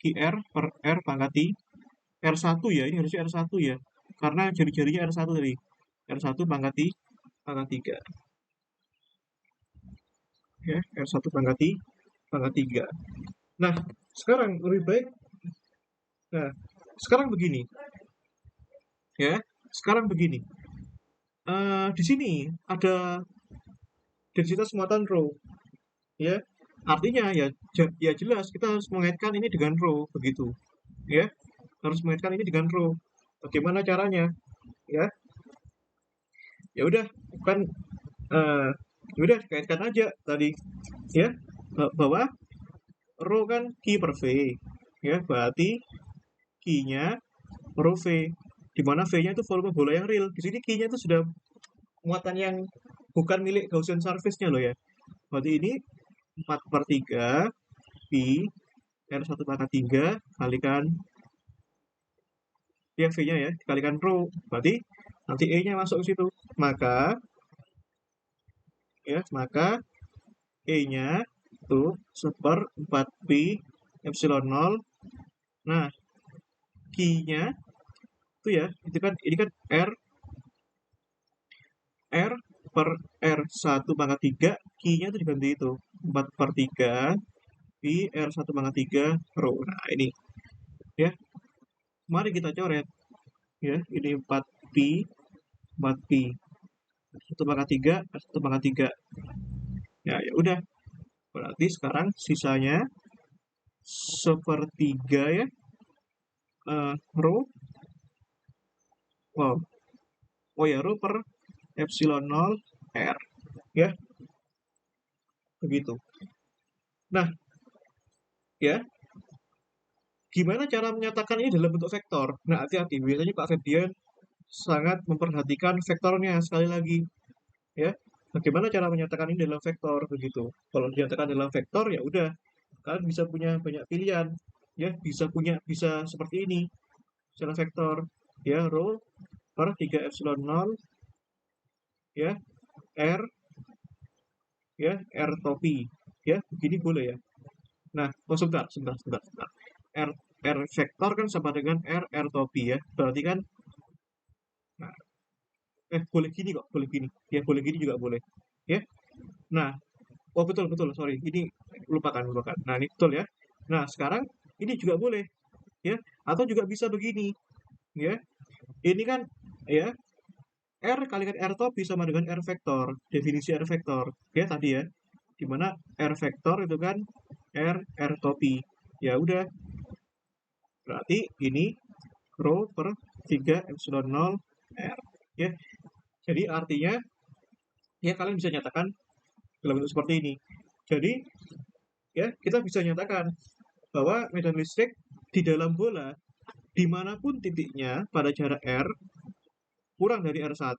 Speaker 1: QR per R pangkat R1 ya. Ini harusnya R1 ya. Karena jari-jarinya R1 tadi. R1 pangkat 3. Ya, R1 pangkat 3. Nah, sekarang lebih baik. Nah, sekarang begini. Ya, sekarang begini. Di sini ada densitas muatan rho. Ya, artinya ya jelas kita harus mengaitkan ini dengan rho begitu. Ya, harus mengaitkan ini dengan rho. Bagaimana caranya? Ya, ya udah kan eh ya udah kaitkan aja tadi ya bahwa rho kan Q per V ya berarti Q-nya rho V di mana V-nya itu volume bola yang real. Di sini Q-nya itu sudah muatan yang bukan milik Gaussian surface-nya loh ya. Berarti ini 4/3 pi R1 pangkat 3 kalikan ya V-nya ya dikalikan rho. Berarti nanti E-nya masuk ke situ. Maka E-nya itu 1/4 pi epsilon 0. Nah, Q-nya itu ya, ini kan R per R1 pangkat 3, Q-nya itu diganti itu. 4/3 pi R1 pangkat 3 rho. Nah, ini ya. Mari kita coret ya. Ini 4 pi 1 pangkat 3 R1 pangkat 3. Ya, ya udah. Berarti sekarang sisanya 1/3 ya. Rho. Wow. Oh ya, rho per epsilon 0 R. Ya, begitu. Nah, ya, gimana cara menyatakan ini dalam bentuk vektor? Nah, hati-hati. Biasanya Pak Febian sangat memperhatikan vektornya sekali lagi. Ya, bagaimana cara menyatakan ini dalam vektor begitu? Kalau dinyatakan dalam vektor ya udah, kalian bisa punya banyak pilihan. Ya, bisa seperti ini secara vektor. Ya, rho per 3 epsilon 0 ya R ya R topi ya begini boleh ya. Nah, sebentar. R R vektor kan sama dengan R topi ya. Berarti kan nah, boleh gini kok, boleh gini. Ya, boleh gini juga boleh. Ya. Nah, oh betul, sorry. Ini lupakan. Nah, ini betul ya. Nah, sekarang ini juga boleh ya. Atau juga bisa begini ya. Ini kan ya R kalikan R topi sama dengan R vektor. Definisi R vektor ya tadi ya. Dimana R vektor itu kan R topi. Ya udah, berarti ini rho per 3 epsilon 0 R. Ya. Jadi artinya ya kalian bisa nyatakan dalam bentuk seperti ini. Jadi ya kita bisa nyatakan bahwa medan listrik di dalam bola dimanapun titiknya pada jarak R kurang dari R1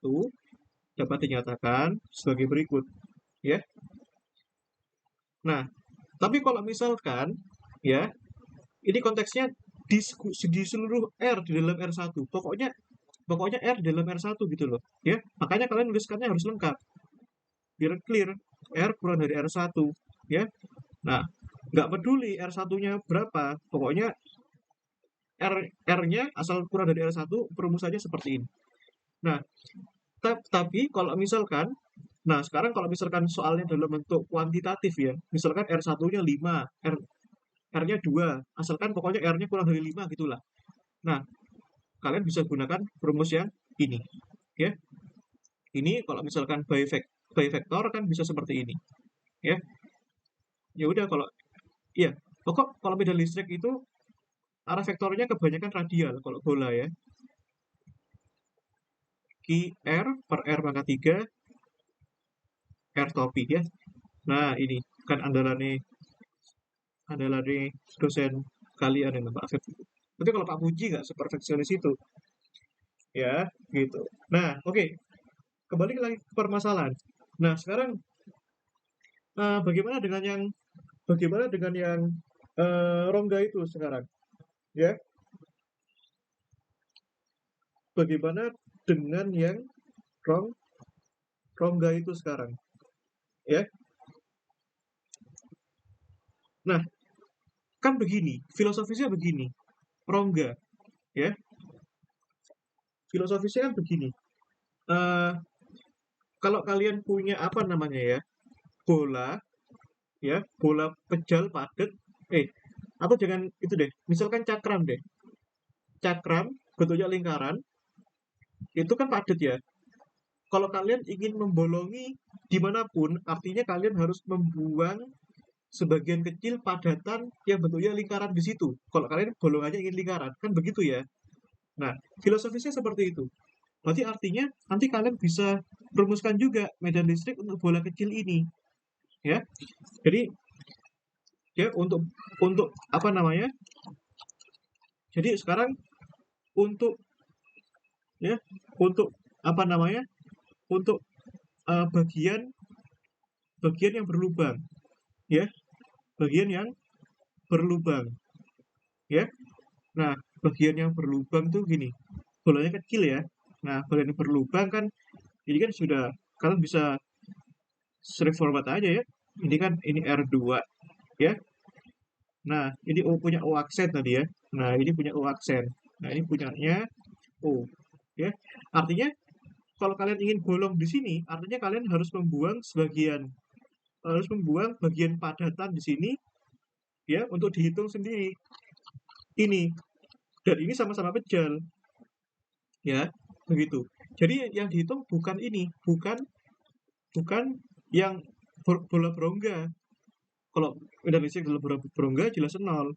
Speaker 1: dapat dinyatakan sebagai berikut. Ya. Nah, tapi kalau misalkan ya ini konteksnya di seluruh R di dalam R1. Pokoknya R di dalam R1 gitu loh. Ya, makanya kalian nuliskannya harus lengkap. Biar clear. R kurang dari R1. Ya. Nah, nggak peduli R1-nya berapa. Pokoknya R-nya asal kurang dari R1 perumusannya seperti ini. Nah, tapi kalau misalkan, nah sekarang kalau misalkan soalnya dalam bentuk kuantitatif ya, misalkan R1-nya 5, R-nya 2, asalkan pokoknya R-nya kurang dari 5 gitulah. Nah, kalian bisa gunakan rumus yang ini, ya. Ini kalau misalkan by vector kan bisa seperti ini, ya. Ya udah kalau iya, pokok kalau medan listrik itu arah vektornya kebanyakan radial kalau bola ya. Q R per R pangkat 3 R topi ya. Nah, ini kan andalan nih dosen kalian ini Pak Afif. Tapi kalau Pak Puji nggak seperfeksionis itu, ya gitu. Nah, oke, kembali lagi ke permasalahan. Nah, sekarang bagaimana dengan yang rongga itu sekarang, ya? Bagaimana dengan yang rong rongga itu sekarang, ya? Nah, kan begini, filosofisnya begini, rongga, ya. Filosofisnya kan begini. eh Kalau kalian punya apa namanya ya, bola, ya, bola pejal padat, eh, atau jangan itu deh, misalkan cakram deh, cakram bentuknya lingkaran, itu kan padat ya. Kalau kalian ingin membolongi dimanapun, artinya kalian harus membuang sebagian kecil padatan yang bentuknya lingkaran di situ. Kalau kalian bolongannya ingin lingkaran, kan begitu ya. Nah, filosofisnya seperti itu. Berarti artinya nanti kalian bisa rumuskan juga medan listrik untuk bola kecil ini, ya. Jadi ya untuk apa namanya? Jadi sekarang untuk ya untuk apa namanya? Untuk bagian bagian yang berlubang, ya, bagian yang berlubang, ya. Nah, bagian yang berlubang tuh gini, bolanya kecil ya. Nah, bola yang berlubang kan ini kan sudah kalian bisa straightforward aja ya. Ini kan ini R2 ya. Nah, ini punya O aksen tadi ya. Nah, ini punya O aksen. Nah, ini punyanya O ya. Artinya kalau kalian ingin bolong di sini, artinya kalian harus membuang bagian padatan di sini ya untuk dihitung sendiri. Ini dan ini sama-sama pejal ya, begitu. Jadi yang dihitung bukan ini, bukan bukan yang bola berongga. Kalau medan listrik dalam bola berongga jelas nol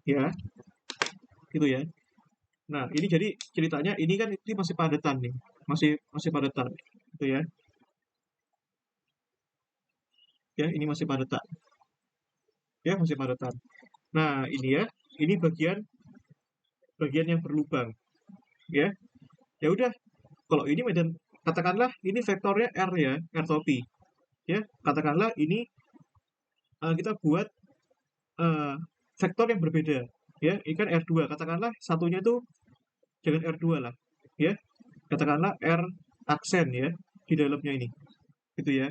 Speaker 1: ya, gitu ya. Nah, ini jadi ceritanya ini kan ini masih padatan nih. Masih masih padatan gitu ya. Ya, ini masih padatan. Ya, masih padatan. Nah, ini ya. Ini bagian bagian yang berlubang ya. Ya udah, kalau ini medan katakanlah ini vektornya R ya, R topi. Ya, katakanlah ini kita buat eh, vektor yang berbeda ya. Ini kan R2. Katakanlah satunya itu jangan R2 lah ya. Katakanlah R aksen ya di dalamnya ini. Gitu ya.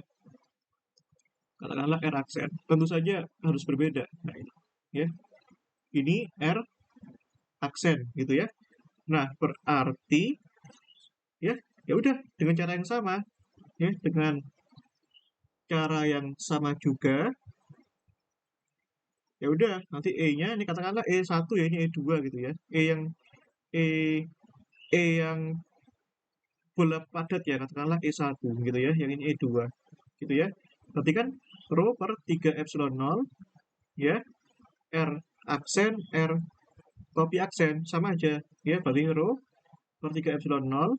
Speaker 1: Katakanlah R aksen. Tentu saja harus berbeda. Nah, ini ya. Ini R aksen gitu ya. Nah, berarti ya ya udah dengan cara yang sama ya, dengan cara yang sama juga ya udah nanti E-nya ini katakanlah E1 ya, ini E2 gitu ya. E E yang bola padat ya katakanlah E1 gitu ya, yang ini E2 gitu ya. Berarti kan rho per 3 epsilon 0 ya, R aksen, R topi aksen sama aja ya, berarti rho per 3 epsilon 0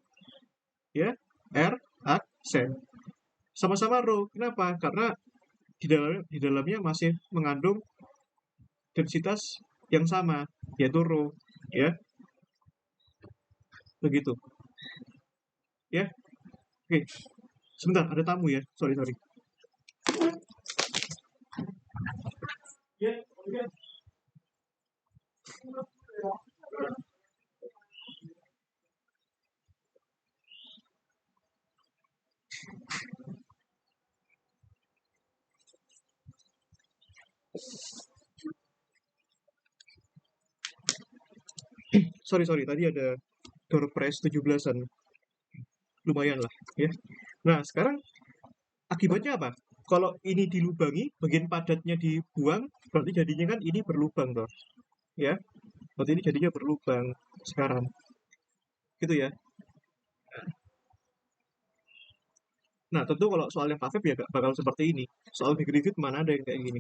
Speaker 1: ya, R aksen. Sama-sama rho. Kenapa? Karena di dalamnya masih mengandung densitas yang sama yaitu rho ya, begitu ya. Oke, sebentar ada tamu ya. Sorry, sorry. Ya, oke. Sorry, sorry. Tadi ada door prize 17-an. lumayan lah ya. Nah, sekarang akibatnya apa? Kalau ini dilubangi, bagian padatnya dibuang, berarti jadinya kan ini berlubang toh, ya. Berarti ini jadinya berlubang sekarang. Gitu ya. Nah, tentu kalau soal yang paved ya gak bakal seperti ini. Soal di Griffith mana ada yang kayak gini.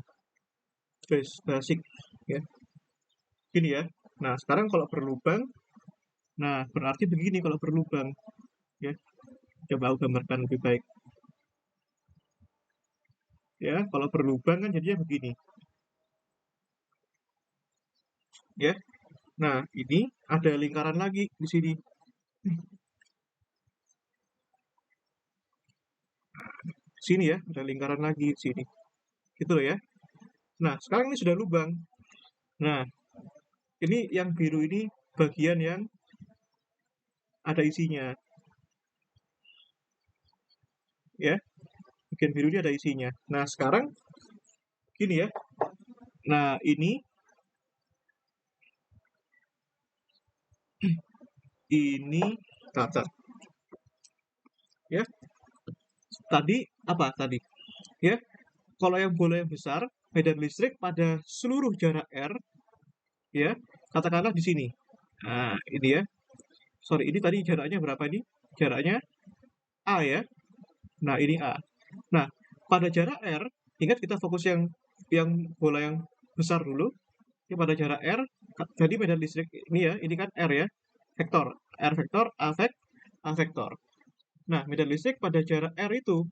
Speaker 1: Basic ya. Gini ya. Nah, sekarang kalau berlubang, nah berarti begini kalau berlubang ya. Coba aku gambarkan lebih baik. Ya, kalau berlubang kan jadinya begini. Ya. Nah, ini ada lingkaran lagi di sini. Sini ya, ada lingkaran lagi di sini. Gitu loh ya. Nah, sekarang ini sudah lubang. Nah, ini yang biru ini bagian yang ada isinya. Ya, bagian biru ini ada isinya. Nah, sekarang gini ya. Nah, ini cacat. Ya, tadi apa tadi? Ya, kalau yang bola yang besar, medan listrik pada seluruh jarak R, ya, katakanlah di sini. Nah, ini ya. Sorry, ini tadi jaraknya berapa ini? Jaraknya A ya. Nah, ini A. Nah, pada jarak R, ingat kita fokus yang bola yang besar dulu. Ya, pada jarak R, jadi medan listrik ini ya, ini kan R ya, vektor. R vektor, A vektor. Nah, medan listrik pada jarak R itu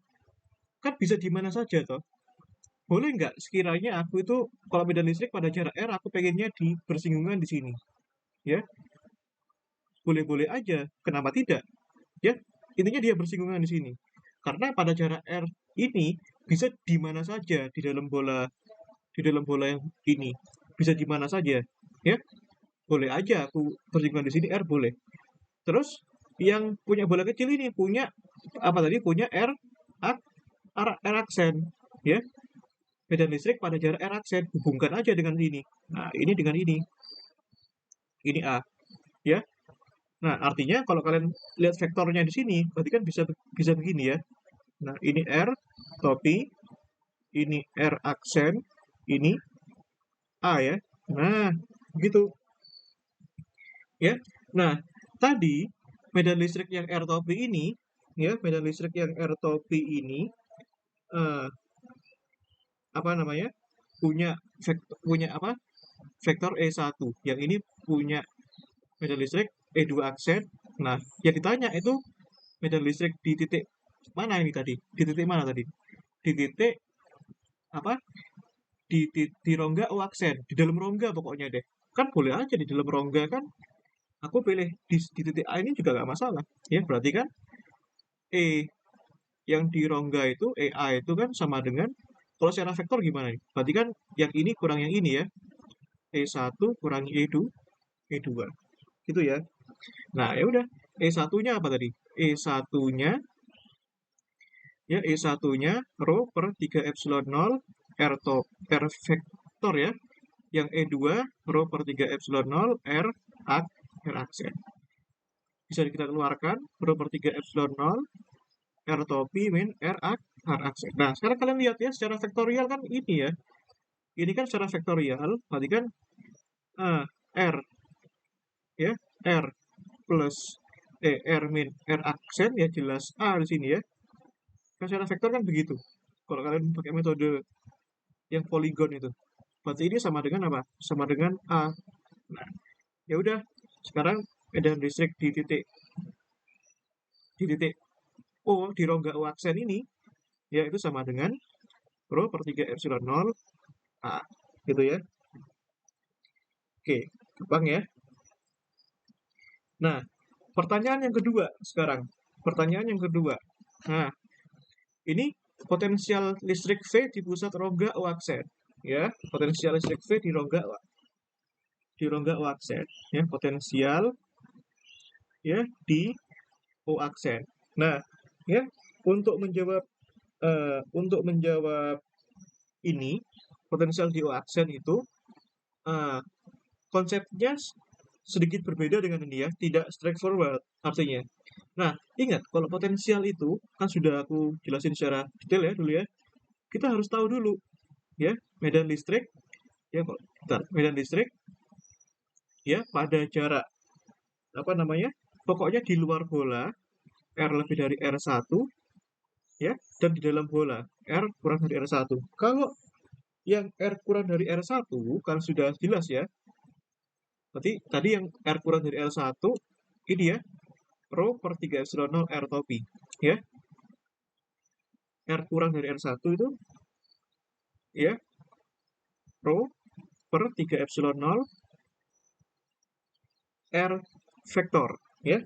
Speaker 1: kan bisa di mana saja toh. Boleh nggak sekiranya aku itu kalau medan listrik pada jarak R aku pengennya di bersinggungan di sini, ya boleh-boleh aja. Kenapa tidak? Ya intinya dia bersinggungan di sini. Karena pada jarak R ini bisa di mana saja di dalam bola yang ini bisa di mana saja, ya boleh aja aku bersinggungan di sini R boleh. Terus yang punya bola kecil ini punya apa tadi? Punya R aksen, ya medan listrik pada jarak R aksen hubungkan aja dengan ini. Nah, ini dengan ini A, ya. Nah, artinya kalau kalian lihat vektornya di sini, berarti kan bisa bisa begini ya. Nah, ini R topi, ini R aksen, ini A ya. Nah, begitu ya. Nah, tadi medan listrik yang R topi ini, ya medan listrik yang R topi ini eh, apa namanya? Punya apa? Vektor E1. Yang ini punya medan listrik E2 aksen. Nah, yang ditanya itu medan listrik di titik mana ini tadi? Di titik mana tadi? Di titik apa? Di rongga O aksen. Di dalam rongga pokoknya deh. Kan boleh aja di dalam rongga kan. Aku pilih di titik A ini juga nggak masalah. Ya, berarti kan E yang di rongga itu, EA itu kan sama dengan, kalau secara vektor gimana nih? Berarti kan yang ini kurang yang ini ya. E1 kurangi E2. Gitu ya. Nah, ya udah. E1-nya apa tadi? E1-nya ya E1-nya rho per 3 epsilon 0 R vektor ya. Yang E2 rho per 3 epsilon 0 R aksen. Bisa kita keluarkan rho per 3 epsilon 0 R topi min R aksen. Nah, sekarang kalian lihat ya secara vektorial kan ini ya. Ini kan secara vektorial, berarti kan R ya, R plus R min R aksen ya jelas A di sini ya. Kan secara vektor kan begitu. Kalau kalian pakai metode yang poligon itu. Berarti ini sama dengan apa? Sama dengan A. Nah, ya udah. Sekarang medan listrik di titik O di rongga O aksen ini ya itu sama dengan rho per 3 epsilon 0 A. Gitu ya. Oke, gampang ya. Nah, pertanyaan yang kedua sekarang. Pertanyaan yang kedua. Nah, ini potensial listrik V di pusat rongga O aksen. Ya, potensial listrik V di rongga O aksen. Ya, potensial ya di O aksen. Nah, ya untuk menjawab ini potensial di O aksen itu uh, konsepnya sedikit berbeda dengan ini ya, tidak straightforward artinya. Nah, ingat kalau potensial itu kan sudah aku jelasin secara detail ya dulu ya. Kita harus tahu dulu ya medan listrik ya kok. Bentar, medan listrik ya pada jarak apa namanya? Pokoknya di luar bola R lebih dari R1 ya dan di dalam bola R kurang dari R1. Kalau yang R kurang dari R1 kan sudah jelas ya. Berarti tadi yang R kurang dari R1 ini ya rho per 3 epsilon 0 R topi ya. R kurang dari R1 itu ya rho per 3 epsilon 0 R vektor ya.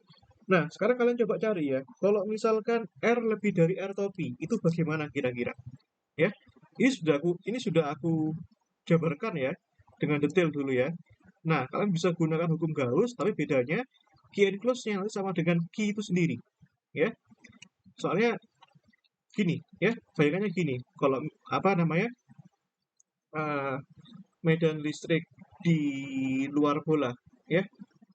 Speaker 1: Nah, sekarang kalian coba cari ya. Kalau misalkan R lebih dari R topi, itu bagaimana kira-kira? Ya. Ini sudah aku jabarkan ya dengan detail dulu ya. Nah, kalian bisa gunakan hukum Gauss, tapi bedanya Q enclosed-nya nanti sama dengan Q itu sendiri, ya. Soalnya gini, ya, bayangannya gini. Kalau apa namanya eh, medan listrik di luar bola, ya.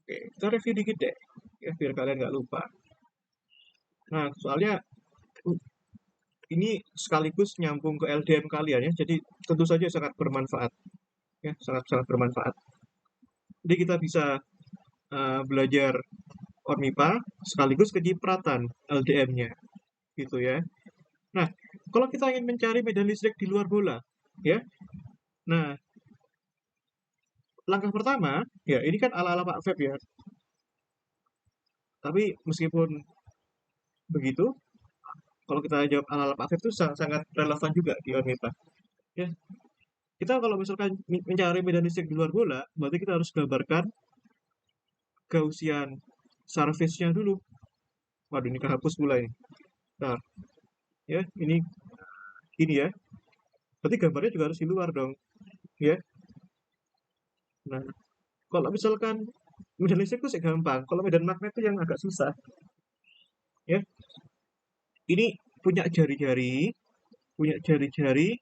Speaker 1: Oke, kita review dikit deh, ya, biar kalian nggak lupa. Nah, soalnya ini sekaligus nyambung ke LDM kalian ya, jadi tentu saja sangat bermanfaat, ya, sangat-sangat bermanfaat. Jadi kita bisa belajar ORMIPA sekaligus kecipratan LDM-nya, gitu ya. Nah, kalau kita ingin mencari medan listrik di luar bola, ya. Nah, langkah pertama, ya ini kan ala-ala Pak Feb ya. Tapi meskipun begitu, kalau kita jawab ala-ala Pak Feb itu sangat relevan juga di ORMIPA. Ya, kita kalau misalkan mencari medan listrik di luar bola, berarti kita harus gambarkan Gaussian surface-nya dulu. Waduh, ini kehapus pula ini. Nah, ya, ini ya. Berarti gambarnya juga harus di luar dong, ya. Nah, kalau misalkan medan listrik itu sih gampang, kalau medan magnet itu yang agak susah, ya. Ini punya jari-jari, punya jari-jari,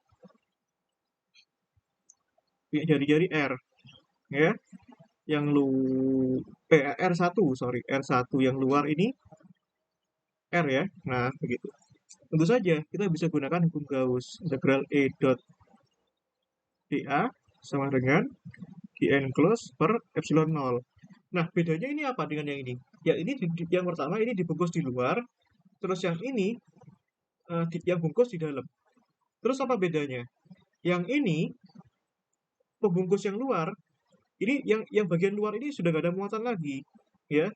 Speaker 1: punya jari-jari R, ya. Yang R1, sorry, R1 yang luar ini R ya. Nah, begitu. Tentu saja kita bisa gunakan hukum Gauss. Integral E dot dA sama dengan Gn close per epsilon 0. Nah, bedanya ini apa dengan yang ini? Ya, ini yang pertama ini dibungkus di luar, terus yang ini yang bungkus di dalam. Terus apa bedanya? Yang ini pembungkus yang luar, ini yang bagian luar ini sudah gak ada muatan lagi, ya.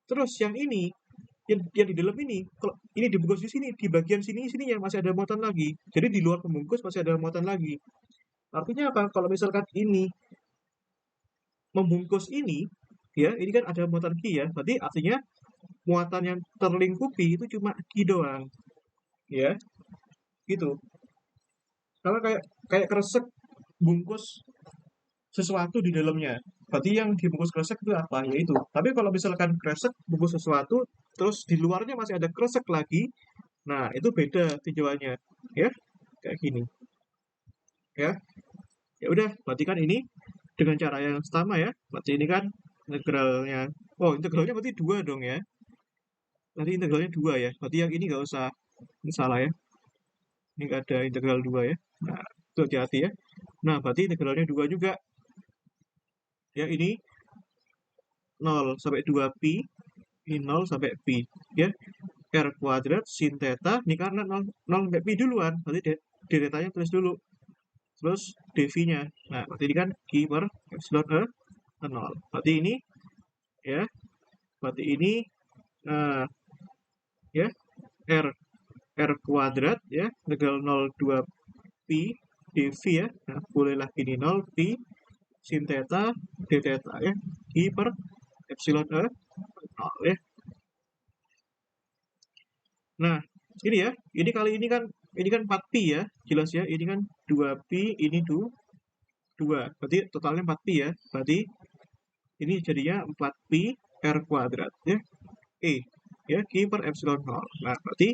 Speaker 1: Terus yang ini yang di dalam ini, kalau ini dibungkus di sini, di bagian sini yang masih ada muatan lagi. Jadi di luar pembungkus masih ada muatan lagi. Artinya apa? Kalau misalkan ini membungkus ini, ya, ini kan ada muatan Q ya. Berarti artinya muatan yang terlingkupi itu cuma Q doang, ya. Gitu. Karena kayak kresek bungkus sesuatu di dalamnya. Berarti yang dibungkus kresek itu apa? Ya itu. Tapi kalau misalkan kresek bungkus sesuatu, terus di luarnya masih ada kresek lagi, nah itu beda tinjauannya, ya. Kayak gini, ya. Ya udah, berarti kan ini dengan cara yang sama ya. Berarti ini kan integralnya. Oh, integralnya berarti 2 dong ya. Berarti integralnya 2 ya. Berarti yang ini nggak usah, ini salah ya. Ini nggak ada integral 2 ya. Nah, itu hati-hati ya. Nah, berarti integralnya 2 juga. Ya, ini 0 sampai 2 pi, ini 0 sampai pi. Ya, R kuadrat sin theta, ini karena 0 sampai pi duluan. Berarti deltanya tulis dulu. Terus dv-nya. Nah, berarti ini kan Q per epsilon E 0. Berarti ini, ya, berarti ini, nah, ya, R kuadrat, ya, integral 0,2 pi dv ya. Nah, bolehlah ini 0 pi sin theta d theta ya, Q per epsilon E 0 ya. Nah, ini ya, ini kali ini kan 4 pi ya, jelas ya. Ini kan 2 pi, ini 2. Berarti totalnya 4 pi ya. Berarti ini jadinya 4 pi R kuadrat ya. E ya, Q per epsilon 0. Nah, berarti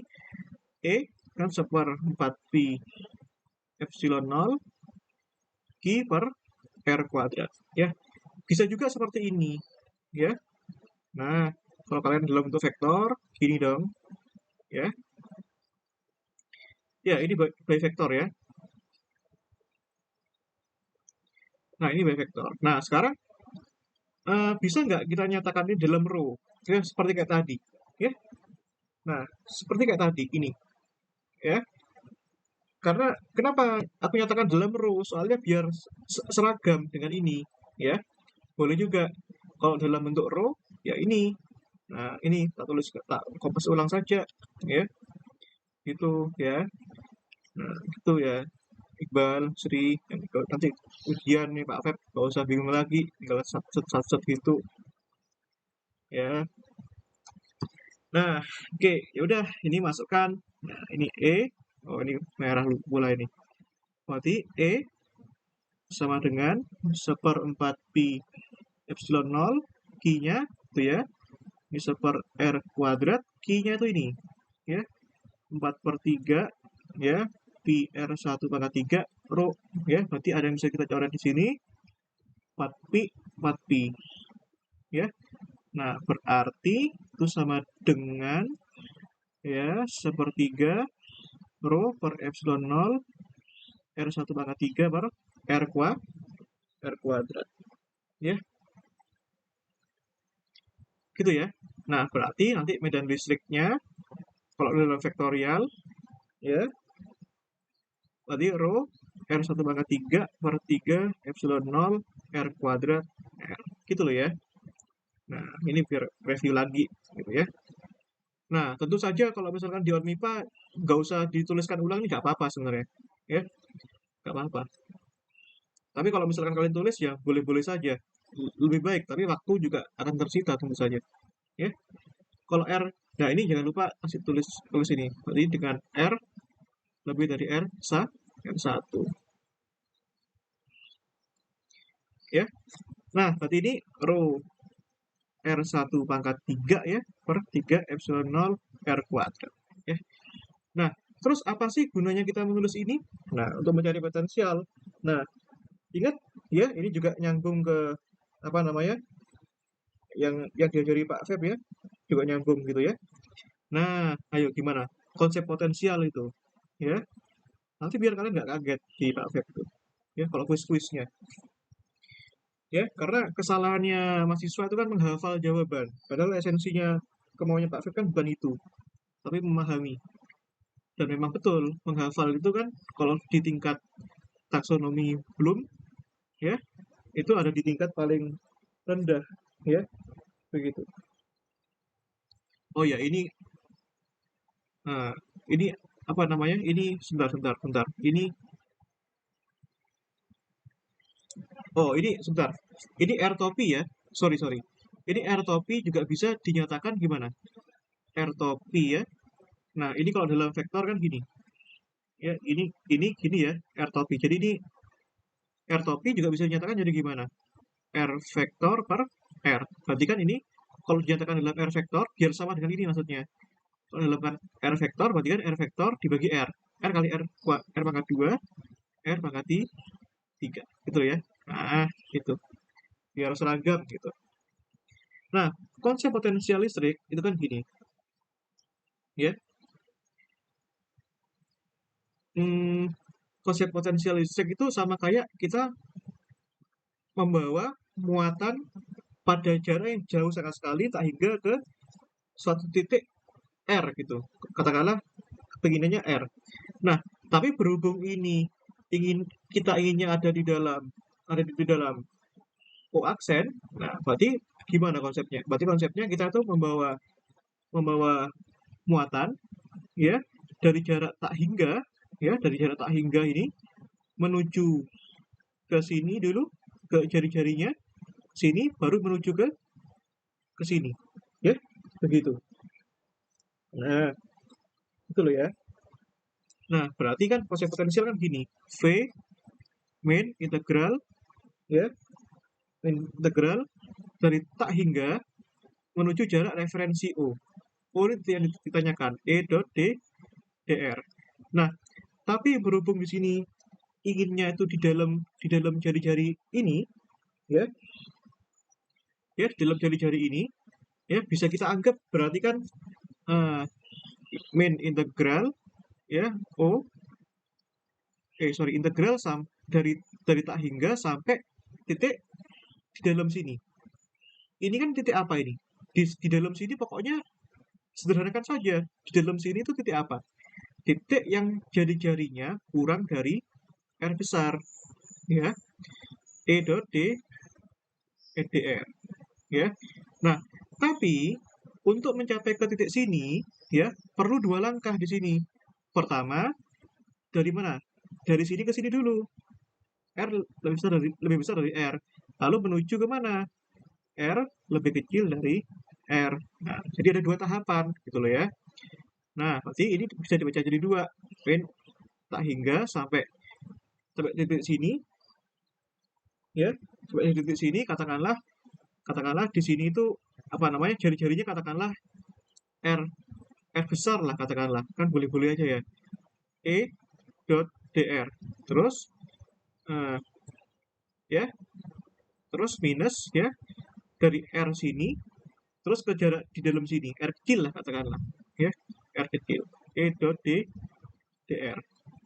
Speaker 1: E kan 1/4 pi epsilon 0 Q per R kuadrat ya. Bisa juga seperti ini ya. Nah, Kalau kalian dalam bentuk vektor, gini dong, ya. Ya, ini by vektor ya. Nah, ini by vektor. Nah, sekarang bisa nggak kita nyatakan ini dalam row? Ya, seperti kayak tadi, ya. Nah, seperti kayak tadi ini, ya. Karena kenapa aku nyatakan dalam row? Soalnya biar seragam dengan ini, ya. Boleh juga kalau dalam bentuk row, ya ini. Nah, ini tak kopas ulang saja, ya. Gitu ya. Nah, gitu ya. Iqbal, Sri, nanti ujian nih Pak Feb, gak usah bingung lagi, tinggal sat gitu ya. Nah, oke, ya udah, ini masukkan. Nah, ini E. Oh, ini merah mulai nih. Berarti E sama dengan 1/4 pi epsilon 0, Q-nya itu ya. Ini 1/R kuadrat, Q-nya itu ini ya. 4/3 ya, pi R1 pangkat 3 rho ya. Berarti ada yang bisa kita coret di sini. 4 pi 4 pi ya. Nah, berarti itu sama dengan ya 1/3 rho per epsilon 0 R1 pangkat 3 per R kuadrat ya. Gitu ya. Nah, berarti nanti medan listriknya kalau dalam vektorial ya, berarti rho R1 pangkat 3 per 3 epsilon 0 R kuadrat R. Gitu loh ya. Nah, ini biar review lagi gitu ya. Nah, tentu saja kalau misalkan di ONMIPA nggak usah dituliskan ulang ini nggak apa-apa sebenarnya. Ya, nggak apa-apa. Tapi kalau misalkan kalian tulis ya boleh-boleh saja. Lebih baik, tapi waktu juga akan tersita tentu saja. Ya. Kalau R, nah ini jangan lupa kasih tulis ini. Berarti dengan R lebih dari R1. Ya. Nah, berarti ini rho R1 pangkat 3 ya per 3 epsilon 0 R kuadrat. Ya. Nah, terus apa sih gunanya kita menulis ini? Nah, untuk mencari potensial. Nah, ingat ya, ini juga nyambung ke apa namanya? Yang diajari Pak Feb ya, juga nyambung gitu ya. Nah, ayo gimana? Konsep potensial itu, ya. Nanti biar kalian nggak kaget di Pak Feb itu. Ya, kalau kuis-kuisnya. Ya, karena kesalahannya mahasiswa itu kan menghafal jawaban. Padahal esensinya kemauannya Pak Feb kan bukan itu, tapi memahami. Dan memang betul, menghafal itu kan kalau di tingkat taksonomi belum, ya, itu ada di tingkat paling rendah, ya, begitu. Oh ya, nah, ini apa namanya? Ini sebentar. Sebentar. Ini R topi ya. Sorry. Ini R topi juga bisa dinyatakan gimana? R topi ya. Nah, ini kalau dalam vektor kan gini. Ya, ini gini ya, R topi. Jadi ini R topi juga bisa dinyatakan jadi gimana? R vektor per R. Berarti kan ini kalau dinyatakan dalam R vektor biar sama dengan ini maksudnya. Kalau dalam R vektor berarti kan R vektor dibagi R. R kali R pangkat 2, R pangkat 3. Gitu ya. Nah, gitu. Biar seragam gitu. Nah, konsep potensial listrik itu kan gini, ya. Konsep potensial listrik itu sama kayak kita membawa muatan pada jarak yang jauh sangat sekali tak hingga ke suatu titik R gitu. Katakanlah kepinginannya R. Nah, tapi berhubung ini kita inginnya ada di dalam koaksen. Nah, berarti gimana konsepnya? Berarti konsepnya kita tuh membawa muatan ya dari jarak tak hingga ini menuju ke sini dulu, ke jari-jarinya sini, baru menuju ke sini ya, begitu. Nah, itu loh ya. Nah, berarti kan konsep potensial kan gini, V main integral ya, main integral dari tak hingga menuju jarak referensi O. O ini yang ditanyakan, E dot dr. Nah, tapi berhubung di sini inginnya itu di dalam jari-jari ini, ya, di dalam jari-jari ini. ya bisa kita anggap berarti kan eh, min integral ya integral dari tak hingga sampai titik di dalam sini. Ini kan titik apa ini? Di dalam sini pokoknya sederhanakan saja. Di dalam sini itu titik apa? Titik yang jari-jarinya kurang dari R besar, ya. E dot D EDR, ya. Nah, tapi untuk mencapai ke titik sini, ya, perlu dua langkah di sini. Pertama, dari mana? Dari sini ke sini dulu. R lebih besar dari R. Lalu menuju ke mana? R lebih kecil dari R. Nah, jadi ada dua tahapan, gitu loh ya. Nah, berarti ini bisa dibaca jadi dua. Min tak hingga sampai titik sini, ya. Sampai titik sini, katakanlah di sini itu apa namanya jari-jarinya katakanlah R R besar lah katakanlah kan boleh-boleh aja ya E dot dr terus eh, ya terus minus ya dari R sini terus ke jarak di dalam sini R kecil lah katakanlah ya R kecil E dot dr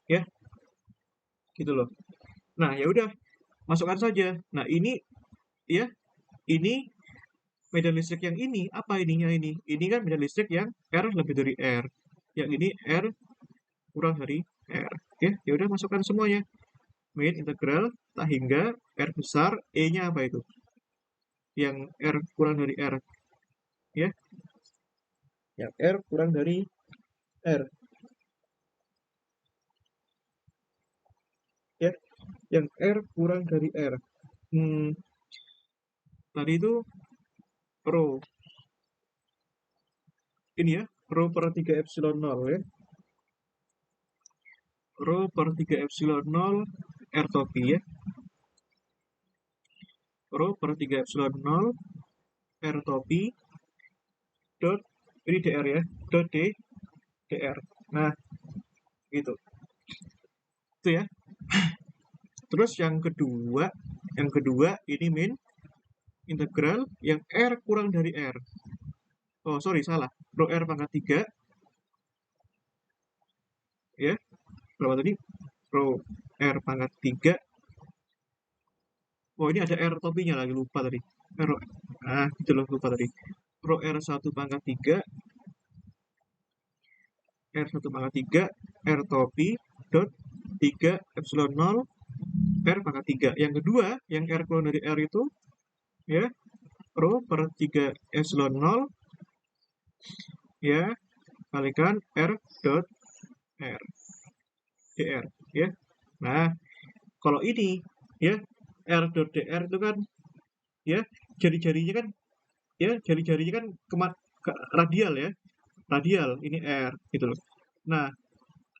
Speaker 1: ya gitu loh. Nah ya udah masukkan saja. Nah ini ya ini medan listrik yang ini apa ininya ini kan medan listrik yang R lebih dari R, yang ini R kurang dari R. Ya udah masukkan semuanya. Min integral tak hingga R besar E nya apa itu, yang R kurang dari R, ya yang R kurang dari R, ya yang R kurang dari R. Tadi itu rho ini ya, rho per 3 epsilon 0 ya, rho per 3 epsilon 0 R topi ya, rho per 3 epsilon 0 R topi dot ini dr ya, dot dr. Nah gitu itu ya. Terus yang kedua ini min integral yang R kurang dari R. Oh sorry salah, rho R pangkat 3 ya, berapa tadi, rho R pangkat 3. Oh ini ada R topinya lagi, lupa tadi. Rho, gitu loh, lupa tadi. Rho R1 pangkat 3, R1 pangkat 3, R topi dot 3 epsilon 0 R pangkat 3. Yang kedua, yang R kurang dari R itu ya, rho per 3 epsilon 0 ya kalikan R dot R dr ya. Nah, kalau ini ya R dot dr itu kan ya jari-jarinya kan jari-jarinya kan ke radial ya. Radial ini R gitu loh. Nah,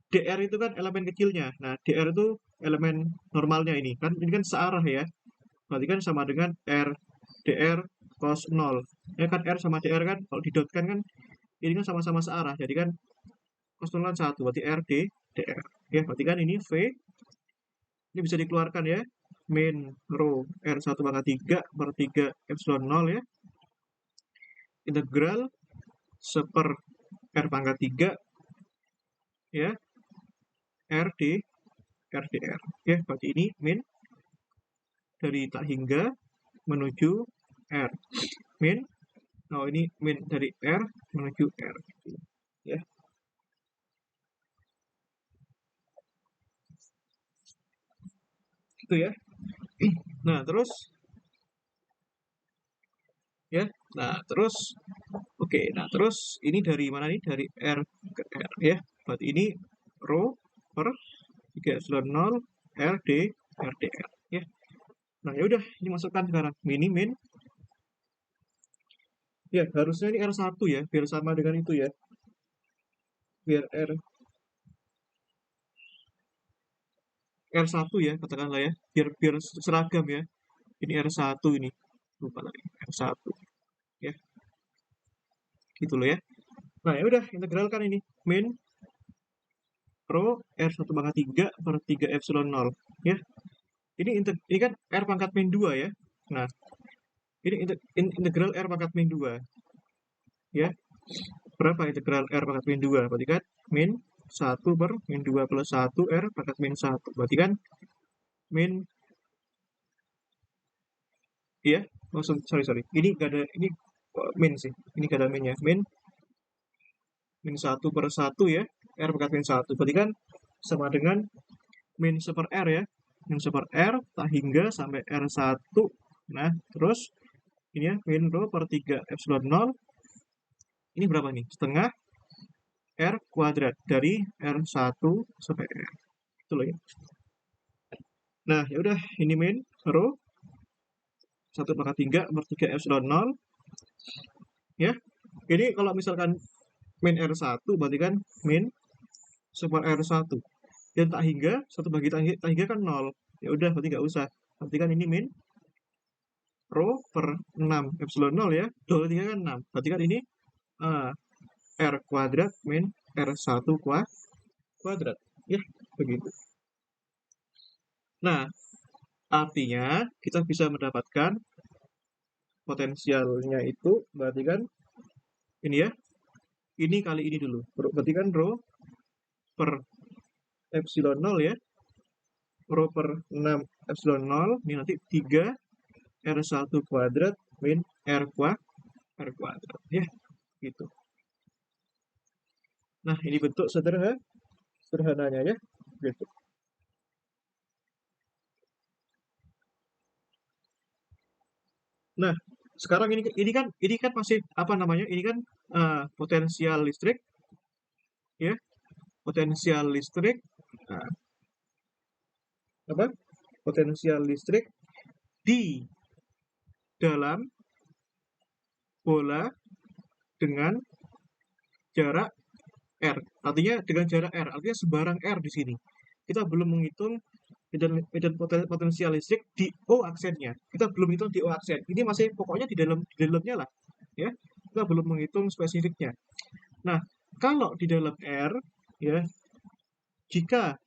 Speaker 1: dr itu kan elemen kecilnya. Nah, dr itu elemen normalnya ini kan searah ya. Berarti kan sama dengan R dr cos 0. Ya kan R sama dr kan kalau didotkan kan ini kan sama-sama searah. Jadi kan cos 0 kan 1, berarti R dr. Ya, berarti kan ini V ini bisa dikeluarkan ya. Min rho R1 pangkat 3 per 3 epsilon 0 ya. Integral seper R pangkat 3 ya R dr ya, berarti ini min dari tak hingga menuju R min, oh ini min dari R menuju R ya itu ya. Nah terus ya, nah terus oke, nah terus ini dari mana nih, dari R ke R ya, berarti ini rho per 3 epsilon 0 R dr ya. Nah ya udah ini masukkan sekarang mini min ya, harusnya ini R1 ya biar sama dengan itu ya, biar R1 ya katakanlah ya, biar seragam ya. Ini R1 ini, lupa lagi R1 ya, gitu loh ya. Nah ya udah integralkan ini min rho R1 pangkat 3 per 3 epsilon 0 ya. Ini kan R pangkat min 2 ya. Nah, ini integral R pangkat min 2. ya. Berapa integral R pangkat min 2? Berarti kan min 1 per min 2 plus 1 R pangkat min 1. Berarti kan min, ya, maksud, sorry. Ini gak ada, ini min sih. Ini gak ada minnya. Min 1 per 1 ya. R pangkat min 1. Berarti kan sama dengan min 1 per R ya. Min 1 per R tak hingga sampai R1. Nah, terus ini ya, min rho per 3 epsilon 0. Ini berapa nih? Setengah R kuadrat dari R1 sampai R. Itu loh ya. Nah, ya udah, ini min rho 1 pangkat 3 per 3 epsilon 0. Ya. Ini kalau misalkan min R1 berarti kan min 1 per R1. Dan tak hingga 1 bagi tak hingga kan 0. Ya udah, berarti nggak usah. Berarti kan ini min rho per 6 epsilon 0 ya. 2 3 kan 6. Berarti kan ini R kuadrat min R1 kuadrat. Ya, begitu. Nah, artinya kita bisa mendapatkan potensialnya itu berarti kan ini ya. Ini kali ini dulu. Berarti kan rho per epsilon 0 ya. Rho per 6 epsilon 0. Ini nanti 3 R1 kuadrat min R kuadrat. Ya, gitu. Nah, ini bentuk sederhananya ya. Gitu. Nah, sekarang ini kan masih apa namanya? Ini kan potensial listrik ya. Potensial listrik apa? Potensial listrik di dalam bola dengan jarak R. Artinya dengan jarak R, artinya sebarang R di sini. Kita belum menghitung medan potensial listrik di O aksennya. Kita belum hitung di O aksen. Ini masih pokoknya di dalamnya lah, ya. Kita belum menghitung spesifiknya. Nah, kalau di dalam R, ya, jika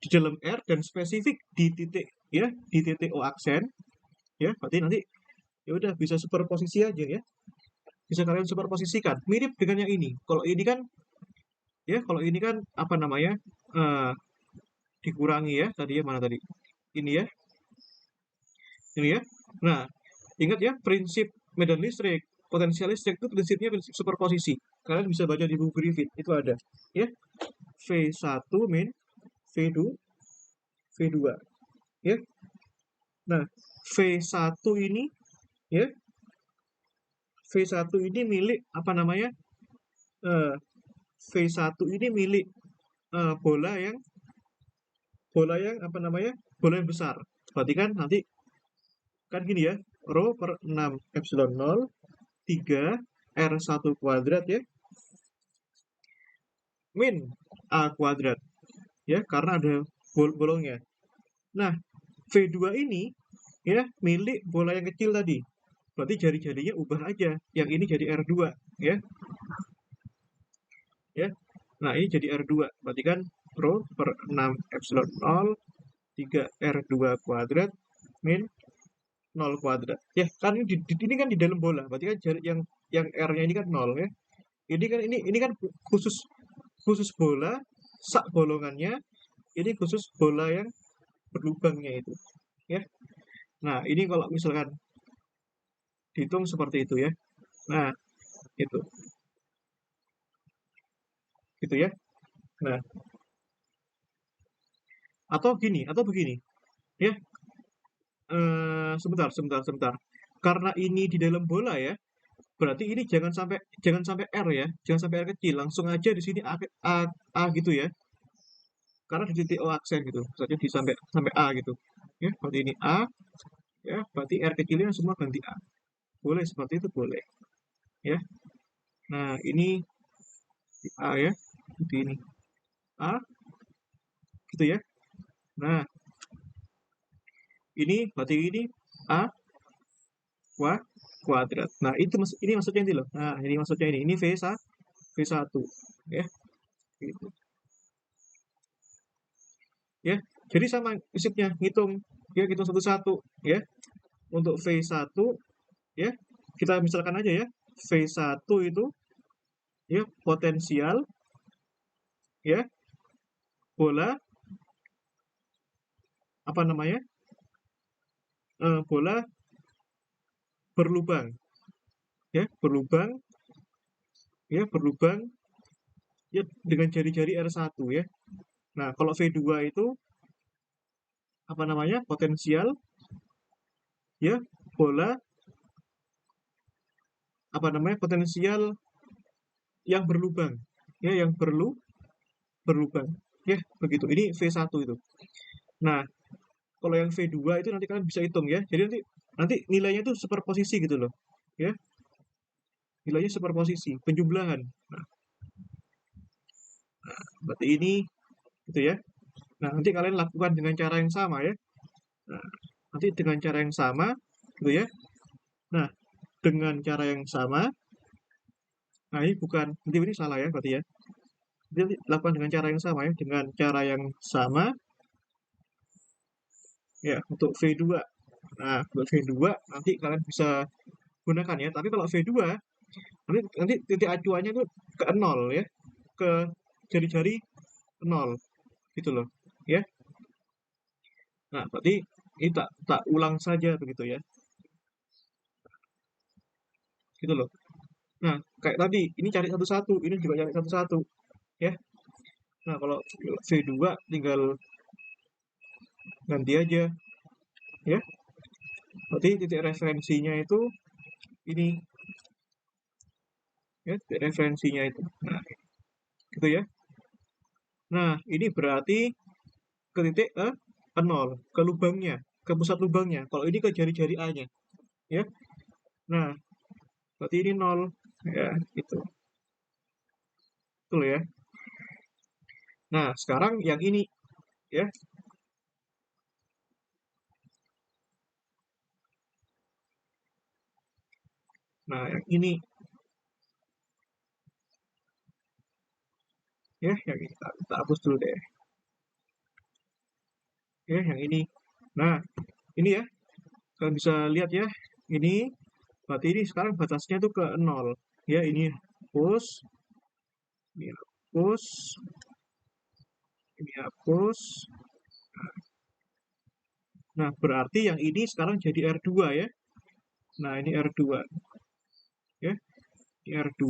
Speaker 1: di dalam R dan spesifik di titik, ya, di titik O aksen, ya, berarti nanti ya udah bisa superposisi aja ya. Bisa kalian superposisikan. Mirip dengan yang ini. Kalau ini kan, ya, kalau ini kan apa namanya? Dikurangi ya, tadi ya, mana tadi? Ini ya. Ini ya. Nah, ingat ya, prinsip medan listrik, potensial listrik itu prinsipnya prinsip superposisi. Kalian bisa baca di buku Griffith, itu ada. Ya. V1 min V2. Ya. Nah, V1 ini, ya, V1 ini milik apa namanya? V1 ini milik bola yang apa namanya? Bola yang besar. Berarti kan nanti kan gini ya, rho per 6 epsilon 0 3 R1 kuadrat ya, min A kuadrat ya, karena ada bolongnya. Nah, V2 ini ya milik bola yang kecil tadi. Berarti jari-jarinya ubah aja. Yang ini jadi R2 ya. Ya. Nah, ini jadi R2. Berarti kan rho per 6 epsilon 0 3 R2 kuadrat min 0 kuadrat. Ya, kan ini kan di dalam bola. Berarti kan jari yang R-nya ini kan 0 ya. Ini kan khusus bola sak bolongannya. Ini khusus bola yang berlubangnya itu, ya. Nah, ini kalau misalkan dihitung seperti itu ya. Nah, itu. Gitu ya. Nah, atau begini, ya. Sebentar. Karena ini di dalam bola ya, berarti ini jangan sampai R ya, jangan sampai R kecil, langsung aja di sini A gitu ya. Karena di titik O aksen gitu, misalnya di sampai A gitu. Ya, berarti ini A, ya, berarti R kecilnya semua ganti A. Boleh seperti itu, boleh. Ya. Nah, ini A ya, seperti ini. A, gitu ya. Nah, ini berarti ini A kuadrat. Nah, ini maksudnya ini loh. Nah, ini maksudnya ini V1 ya. Gitu. Ya. Jadi sama prinsipnya, hitung satu-satu ya. Untuk V1 ya, kita misalkan aja ya. V1 itu ya potensial ya bola apa namanya bola berlubang ya berlubang ya dengan jari-jari R1 ya. Nah, kalau V2 itu apa namanya? Potensial ya bola apa namanya? Potensial yang berlubang. Ya, yang berlubang. Ya, begitu. Ini V1 itu. Nah, kalau yang V2 itu nanti kalian bisa hitung ya. Jadi nanti nilainya itu superposisi gitu loh. Ya, nilainya superposisi, penjumlahan. Nah, berarti ini gitu ya. Nah, nanti kalian lakukan dengan cara yang sama ya. Nah, nanti dengan cara yang sama gitu ya. Nah, dengan cara yang sama, nah ini bukan, nanti ini salah ya berarti ya. Jadi lakukan dengan cara yang sama ya, dengan cara yang sama ya untuk V2. Nah, buat V2 nanti kalian bisa gunakan ya. Tapi kalau V2 nanti titik acuannya itu ke nol ya, ke jari-jari nol gitu loh ya. Nah, berarti ini tak ulang saja begitu ya. Gitu loh. Nah, kayak tadi, ini cari satu-satu, ini juga cari satu-satu ya. Nah, kalau V2 tinggal ganti aja ya. Berarti titik referensinya itu ini ya, titik referensinya itu. Nah, gitu ya. Nah, ini berarti ke titik ke nol, ke lubangnya, ke pusat lubangnya. Kalau ini ke jari-jari A-nya ya. Nah, berarti ini nol ya, gitu. Betul ya. Nah, sekarang yang ini ya. Nah, yang ini ya, yang ini kita hapus dulu deh. Ya, yang ini. Nah, ini ya. Kalian bisa lihat ya. Ini berarti ini sekarang batasnya tuh ke nol. Ya, ini hapus, ini hapus, ini hapus. Nah, berarti yang ini sekarang jadi R2 ya. Nah, ini R2 ya. Ini R2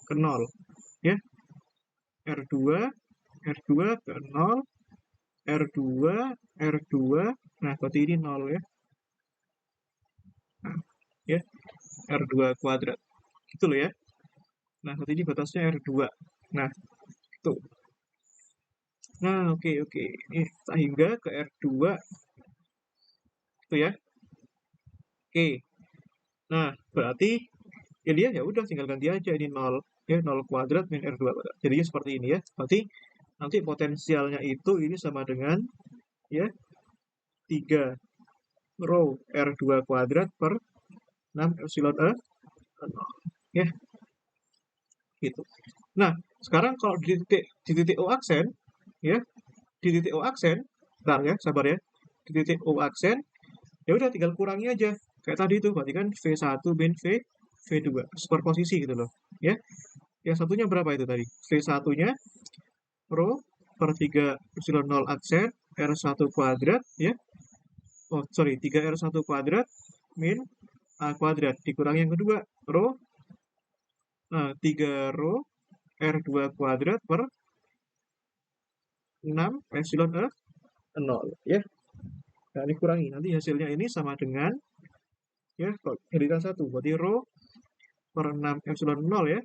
Speaker 1: ke nol ya. R2 R2 ke nol, R2 R2. Nah, berarti ini nol ya. Nah, ya. R2 kuadrat. Gitu loh ya. Nah, berarti ini batasnya R2. Nah, itu. Nah, oke oke. Ini sehingga ke R2 itu ya. Oke. Nah, berarti ya dia ya udah tinggal ganti aja ini nol ya, nol kuadrat min R2 kuadrat. Jadinya seperti ini ya. Berarti nanti potensialnya itu ini sama dengan ya 3 rho R2 kuadrat per 6 epsilon E nol ya, gitu. Nah, sekarang kalau di titik O aksen ya, di titik O aksen, bentar ya, sabar ya. Di titik O aksen ya udah tinggal kurangi aja kayak tadi itu, berarti kan V1 min V2 superposisi gitu loh ya. Yang satunya berapa itu tadi? V1-nya rho per 3 epsilon 0 aksen R1 kuadrat ya. Oh, sorry, 3R1 kuadrat min A kuadrat dikurangi yang kedua rho 3 rho R2 kuadrat per 6 epsilon E 0 ya. Nah, ini kurangi. Nanti hasilnya ini sama dengan ya, kalau jadikan 1 berarti rho per 6 epsilon 0 ya.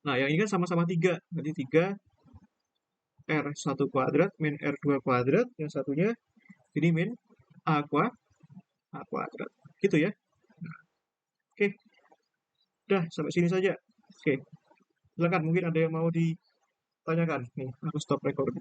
Speaker 1: Nah, yang ini kan sama-sama 3. Berarti 3 R1 kuadrat min R2 kuadrat. Yang satunya ini min A kuadrat. Gitu ya. Nah, oke. Udah, sampai sini saja. Oke. Silakan, mungkin ada yang mau ditanyakan. Nih, aku stop record.